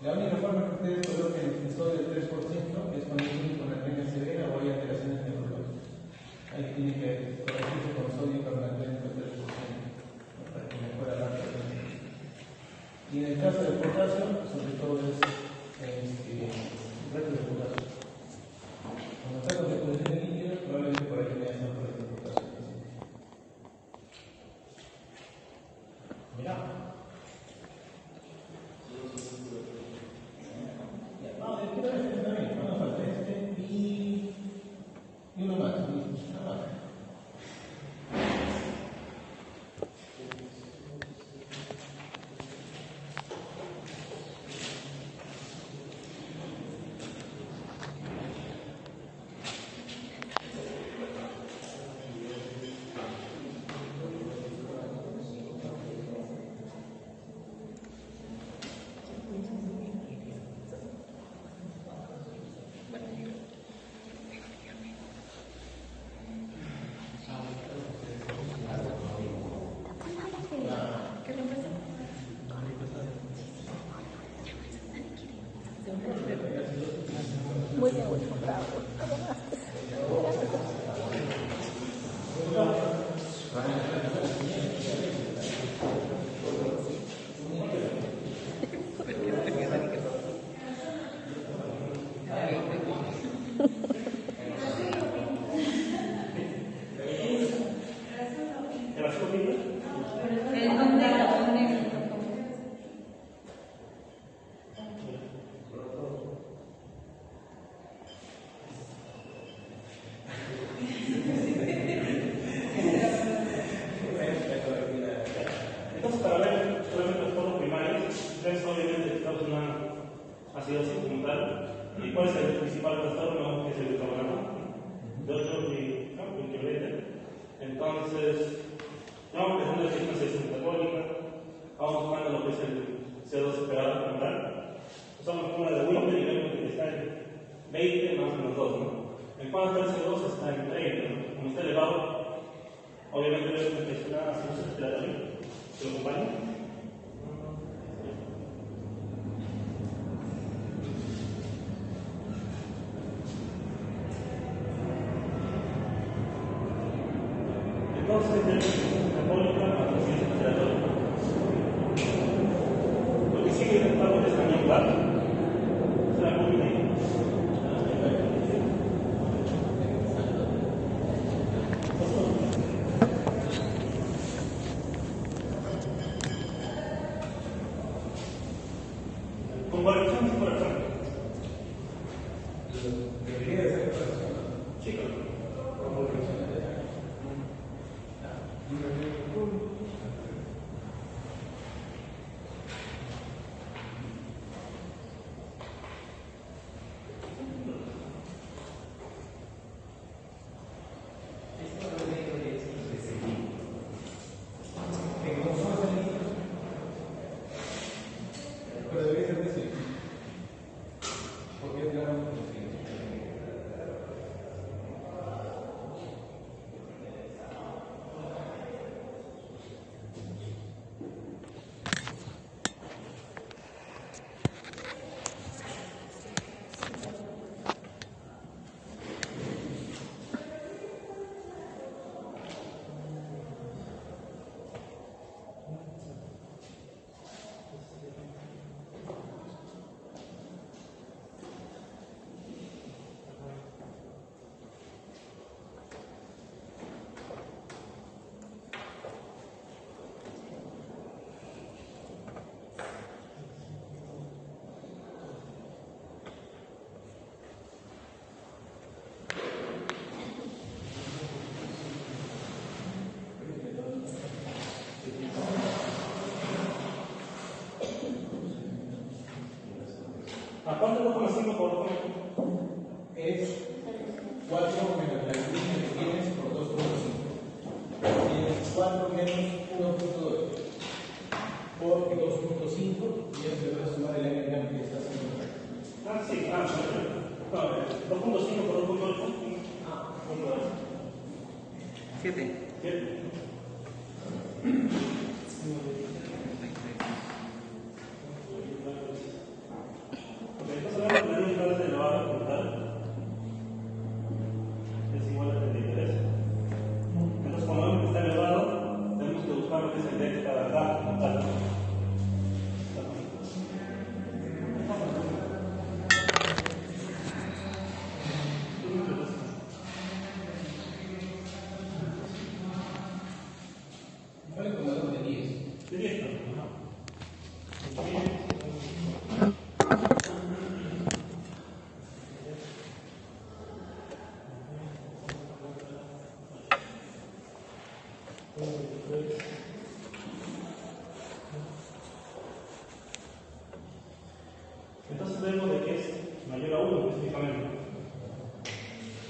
[SPEAKER 1] La única forma que ustedes coloquen el sodio del 3% es cuando tienen hipernatremia severa o hay alteraciones neurológicas. Entonces, para ver solamente los foros primarios, ves obviamente que estamos en una acidosis como tal. ¿Y cuál es el principal trastorno? Que es el bicarbonato de 8 ultravioleta. Entonces, vamos empezando a decir una selección metabólica, vamos buscando lo que es el CO2 separado como tal. Usamos una de Winter y vemos que está en 20 más o menos 2, ¿no? En cuanto está el CO2 está en 30, ¿no? Como está elevado, obviamente vemos que es una acidosis respiratoria. ¿Se lo acompaña? Entonces, tenemos metabólica a la conciencia respiratoria. Lo que sigue es también igual. Es la combinación. Con variaciones por ejemplo. Debería de ser sí, claro. Pero debería ser de sí. Porque es claro. Aparte de 2,5 por 2 es 4 menos la línea que tienes por 2,5. Tienes 4 menos 1,2 por 2,5 y eso le va a sumar el área que está haciendo. Ah, sí, no, 2,5 por 2,8.
[SPEAKER 2] 7.
[SPEAKER 1] 7. Entonces vemos que la línea de elevada como tal es igual a 33. Entonces, como vemos que está elevado, tenemos que buscar lo que es el delta de acá como tal.
[SPEAKER 5] Vale como algo de 10.
[SPEAKER 1] De 10, ¿no? Entonces vemos de que es mayor a 1 específicamente.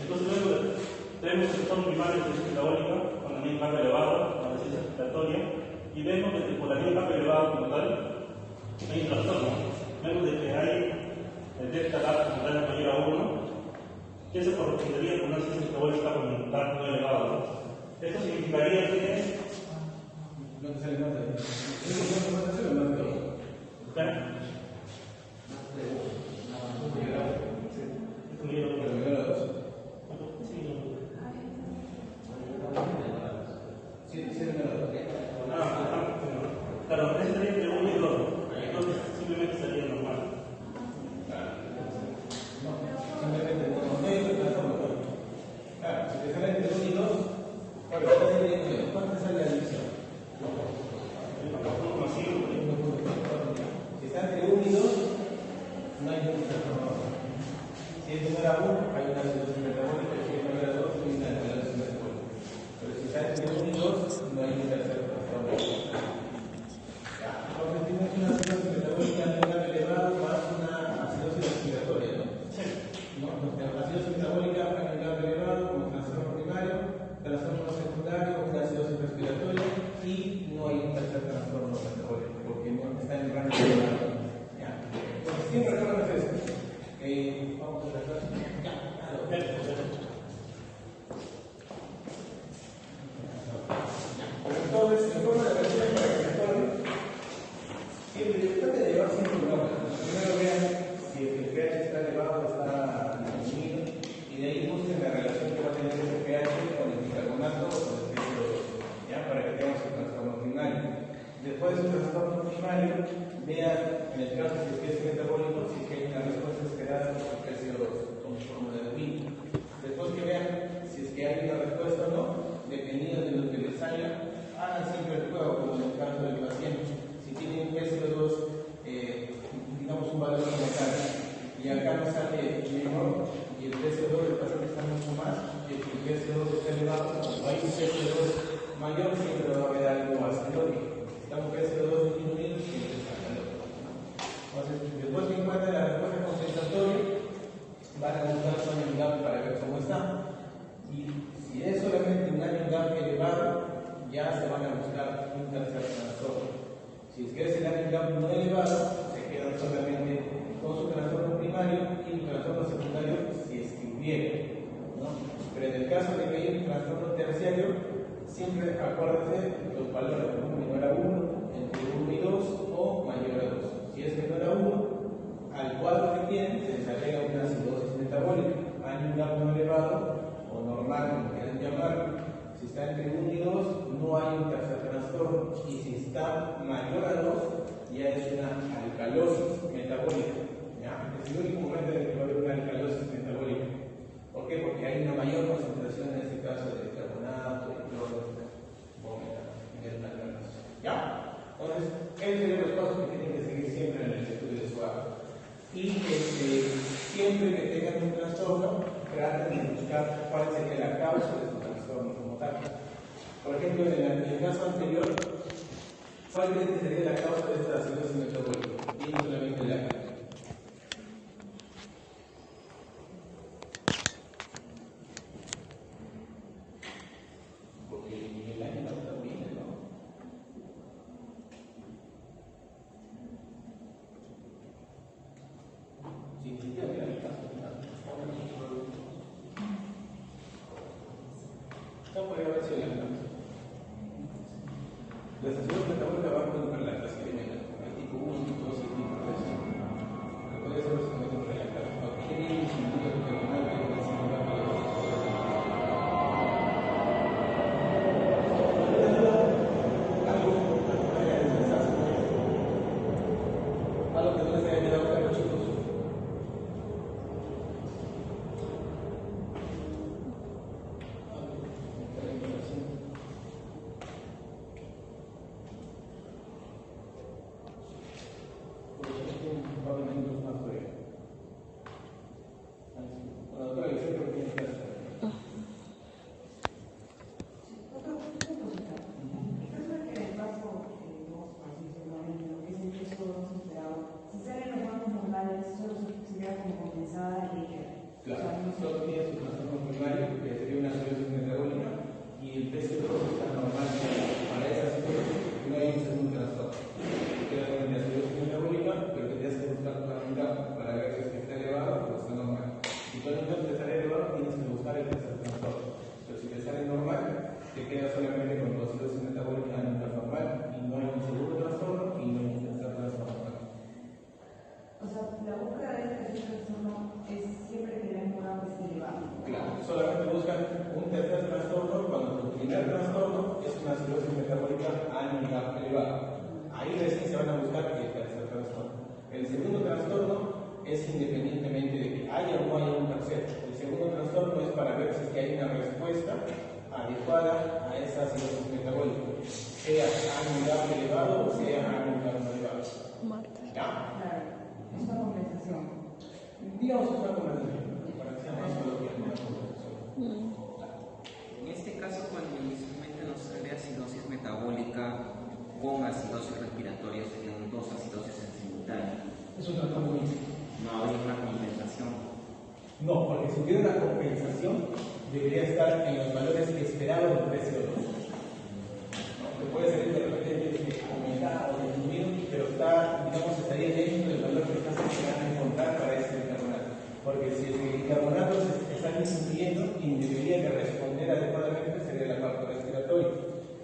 [SPEAKER 1] Entonces tenemos el trastorno primario de metabólica con la misma carga elevada, con la ciencia respiratoria, y vemos de que por la misma carga elevada como tal hay un trastorno. Vemos de que hay el delta G como tal mayor a 1, que se correspondería con una ciencia metabólica con tal muy elevado, ¿no? Esto significaría que
[SPEAKER 5] No te sale más de 10. Eso es más de 0 más de 2.
[SPEAKER 1] esto me lleva a
[SPEAKER 5] Pero me da la 2.
[SPEAKER 1] Entonces, en forma de reacción para que se tome, siempre trate de llevar siempre un orden. Primero vean si el pH está elevado o está disminuido, y de ahí busquen la relación que va a tener ese pH con el bicarbonato o con el PCO2, ¿ya? Para que tengamos el trastorno primario. Después del trastorno primario, vean en el caso si es que es metabólico, si es que hay una respuesta esperada por el PCO2 como fórmula de Wien. Después que vean si es que hay una respuesta o no, dependiendo de lo que les salga, hagan siempre el juego, como en el caso del paciente. Si tiene un PCO2, digamos un valor local, y acá nos sale menor, y el PCO2 del paciente está mucho más, y el PCO2 está elevado, o hay un PCO2 mayor, siempre va a haber algo ascendórico. Si está un PCO2 disminuido, siempre está calórico. Entonces, después que encuentren la respuesta compensatoria, van a buscar su año gap para ver cómo está. Y si es solamente un año gap elevado, ya se van a buscar un tercer trastorno. Si es que es el año gap no elevado, se quedan solamente con su trastorno primario y un trastorno secundario si es que hubiera, ¿no? Pero en el caso de que haya un trastorno terciario, siempre acuérdense los valores como menor a 1, entre 1 y 2 o mayor a 2. Si es menor a 1, al cuadro que tienen se les agrega una acidosis metabólica, año gap no elevado o normal, como quieran llamarlo. Si está entre 1 y 2, no hay un tercer trastorno. Y si está mayor a 2, ya es una alcalosis metabólica. ¿Ya? Es el único momento en el que va a haber una alcalosis metabólica. ¿Por qué? Porque hay una mayor concentración en este caso de carbonato, de cloro, vómito, en la alcalosis. ¿Ya? Entonces, esos son los pasos que tienen que seguir siempre en el estudio de su agua. Y siempre que tengan un trastorno, traten de buscar cuál sería la causa de su trastorno como tal. Por ejemplo, en el caso anterior, ¿cuál creen que sería la causa de esta acidosis metabólica? Y no solamente el acné. Porque el acné no está bien, ¿no? Si ni siquiera mira el caso, no podría haber sido la causa. Las acidosis metabólicas van con hiperlactasemia. Hay tipo 1, tipo 2 y tipo 3. Que puede ser básicamente un relactado. Aunque tiene un sentido de carbonato y una similar a algo que no les haya quedado claro, chicos. Claro, solo tiene su trastorno primario, que sería una acidosis metabólica, y el PCO2 está normal. Para esa acidosis no hay un segundo trastorno. Queda con la acidosis metabólica, pero que tienes que buscar tu gap para ver si es que está elevado o está normal. Si tu gap te sale elevado, tienes que buscar el tercer trastorno. Pero si te sale normal, te quedas solamente con tu acidosis metabólica a nivel normal, y no hay un segundo trastorno y no hay un tercer trastorno.
[SPEAKER 6] O sea, la búsqueda de este trastorno es siempre que el gap esté elevado.
[SPEAKER 1] Claro, solamente buscan un tercer trastorno cuando tu primer trastorno es una acidosis metabólica a nivel elevado. Ahí recién se van a buscar el tercer trastorno. El segundo trastorno es independientemente de que haya o no haya un tercer. El segundo trastorno es para ver si es que hay una respuesta adecuada a esa acidosis metabólica, sea a nivel elevado o sea a nivel elevado. ¿Ya?
[SPEAKER 6] Claro, es una compensación.
[SPEAKER 1] Digamos que es una conversación, para que sea más coloquial, una conversación.
[SPEAKER 4] En este caso, cuando inicialmente nos sale acidosis metabólica con acidosis respiratoria, serían dos acidosis en simultáneo.
[SPEAKER 1] Es un trastorno mixto.
[SPEAKER 4] No habría una compensación.
[SPEAKER 1] No, porque si hubiera una compensación, debería estar en los valores esperados del PCO2. ¿No? Que puede ser de repente aumentado o disminuido, pero está, digamos, estaría dentro del valor que estás esperando encontrar para ese bicarbonato. Porque si el bicarbonato están disminuyendo, quien debería de responder adecuadamente sería la parte respiratoria,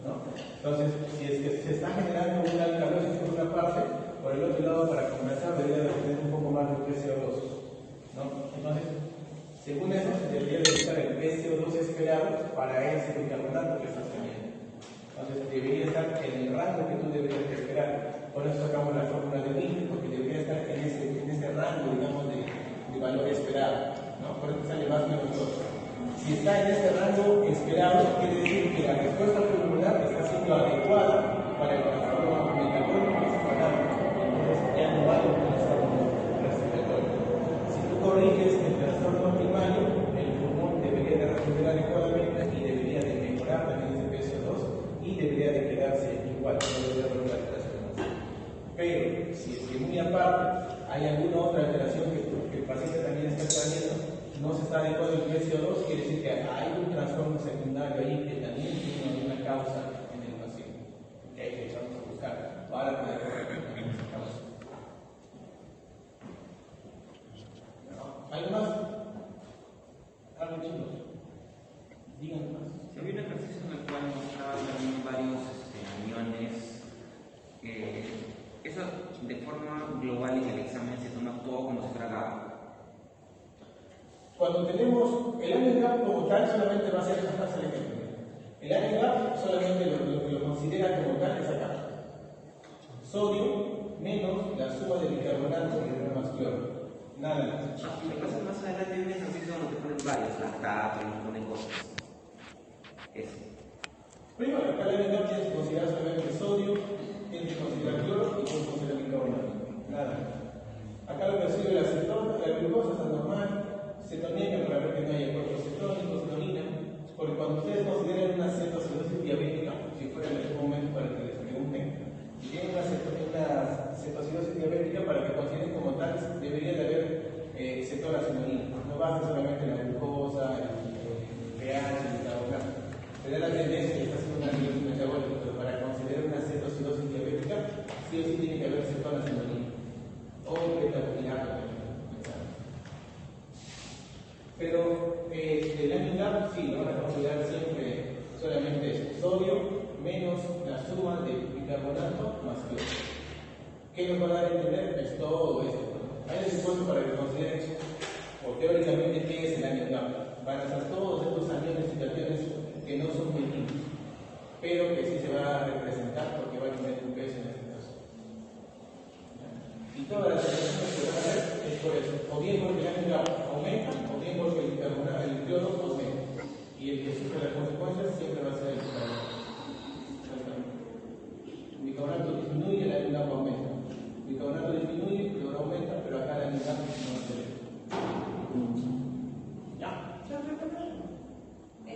[SPEAKER 1] ¿no? Entonces, si es que se está generando una alcalosis por una parte, por el otro lado, para compensar, debería de tener un poco más de PCO2, ¿no? Entonces, según eso, se debería de usar el PCO2 esperado para ese bicarbonato que estás teniendo. Entonces, debería estar en el rango que tú deberías de esperar. Por eso sacamos la fórmula de Miller, porque debería estar en ese rango, digamos, de valor esperado, ¿no? Por eso sale más o menos 2. Si está en ese rango esperado, quiere decir que la respuesta pulmonar está siendo adecuada para el trastorno metabólico respiratorio. Entonces, ya no vale un trastorno respiratorio. Si tú corriges el trastorno primario, el pulmón debería de responder adecuadamente y debería de mejorar también ese PCO2 y debería de quedarse igual, no debería haber una alteración más. Pero, si es que muy aparte hay alguna otra alteración que el paciente también está trayendo, no se está adecuando el PCO2, quiere decir que hay un trastorno secundario ahí que también tiene alguna causa en el paciente. Que vamos a buscar para poder corregir esa causa. ¿Algo más? ¿Algo chicos? Díganme más.
[SPEAKER 4] Se había un ejercicio en el cual mostraba también varios aniones. Eso de forma global en el examen se toma todo como si fuera GAP.
[SPEAKER 1] Cuando tenemos el anion gap como tal, solamente va a ser esta fase de ejemplo. El anion gap solamente lo considera como tal esa capa. Sodio menos la suma de bicarbonato y de más cloro. Nada más.
[SPEAKER 4] Si me pasas más adelante hay un ejercicio donde te ponen varios, lactato y te ponen cosas. Eso.
[SPEAKER 1] Primero, acá el anion gap tienes que considerar solamente sodio, tienes que considerar cloro y tienes que considerar bicarbonato. Nada más. Acá lo que sirve la acetona, la glucosa está normal. Cetonímica para ver que no haya cuerpos cetónicos, cetonina, porque cuando ustedes consideran una cetoacidosis diabética, si fuera en este momento para que les pregunten, si tienen una cetoacidosis diabética, para que consideren como tal, debería de haber cetona-cetonina. No basta solamente la glucosa, el pH, el bicarbonato. Se da la tendencia que está haciendo una acidosis metabólica, pero para considerar una cetoacidosis diabética, sí o sí tiene que haber cetona-cetonina o beta-glucanato. Pero el anion gap sí, lo van a considerar siempre solamente sodio menos la suma de bicarbonato más cloro. ¿Qué nos va a dar a entender? Es todo esto. Hay un supuesto para que consideren, o teóricamente, qué es el anion gap. Van a ser todos estos aniones y cationes que no son metidos, pero que sí se va a representar porque va a tener un peso en este caso. Y todas las reacciones que van a hacer es por eso, o bien porque el anion gap aumenta, o bien porque el bicarbonato, el cloro aumenta. Y el que sufre las consecuencias siempre va a ser el bicarbonato. El bicarbonato disminuye, el anion gap aumenta. El bicarbonato disminuye, el cloro aumenta, pero acá el anion gap no se ve. ¿Ya?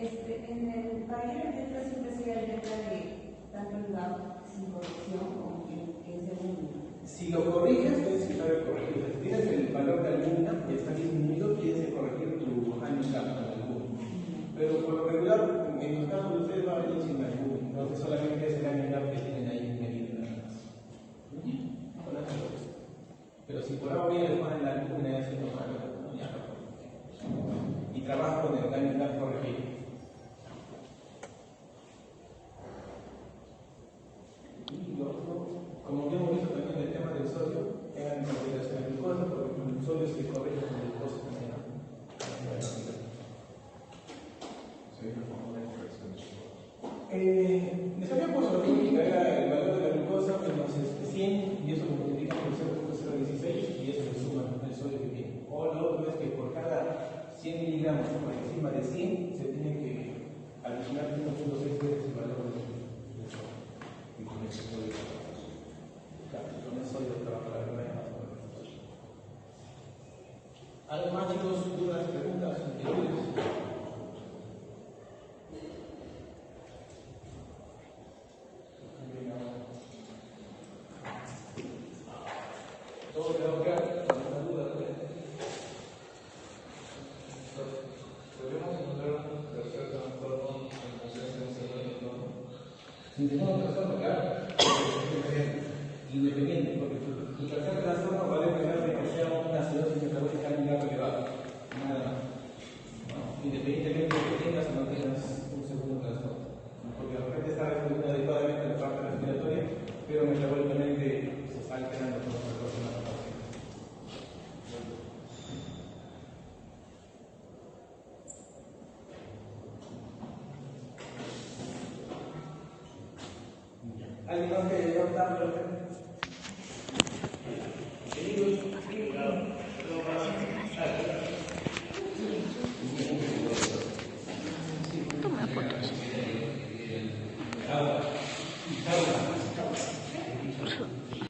[SPEAKER 6] En el país de siempre se da letra de tanto el gap sin corrección como que es el.
[SPEAKER 1] Si lo corriges, tienes que saber corregir. Si tienes el valor de albúmina y está disminuido, tienes que corregir tu anion gap con albúmina. Pero por lo regular, en los casos de ustedes va a venir sin albúmina. Entonces solamente es el anion gap que tienen ahí medido nada más. Pero si por ahora les ponen la albúmina y hacen normal, ya no. Y trabajo con el anion gap corregido. Y lo otro, como ya hemos visto también el tema del sodio, tengan en consideración la glucosa, porque con el sodio se corrige con glucosa también. Les había puesto lo que era el valor de la glucosa menos 100 y eso lo multiplican por 0.016 y eso le suma el sodio que tiene. O lo otro es que por cada 100 miligramos por encima de 100 se tiene que adicionar 1.6 veces el valor del sodio. Y con ese sodio con el sodio trabaja la verdad más o menos. ¿Algo más, chicos? ¿Dudas, preguntas, inquietudes? ¿Todo quedó claro? ¿Alguna duda?
[SPEAKER 5] ¿Podríamos encontrar un tercer trastorno en ausencia de un segundo trastorno?
[SPEAKER 1] Si tenemos un trastorno, claro, independiente, porque tu tercer trastorno va a depender de que sea una acidosis metabólica elevada, nada más. ¿No?
[SPEAKER 5] independientemente de que tengas o no tengas un segundo transporte.
[SPEAKER 1] Porque de repente está respondiendo adecuadamente la parte respiratoria, pero metabólicamente se está alterando por otra cosa en la capacidad. ¿Alguien más que optar por el
[SPEAKER 3] Toma fotos.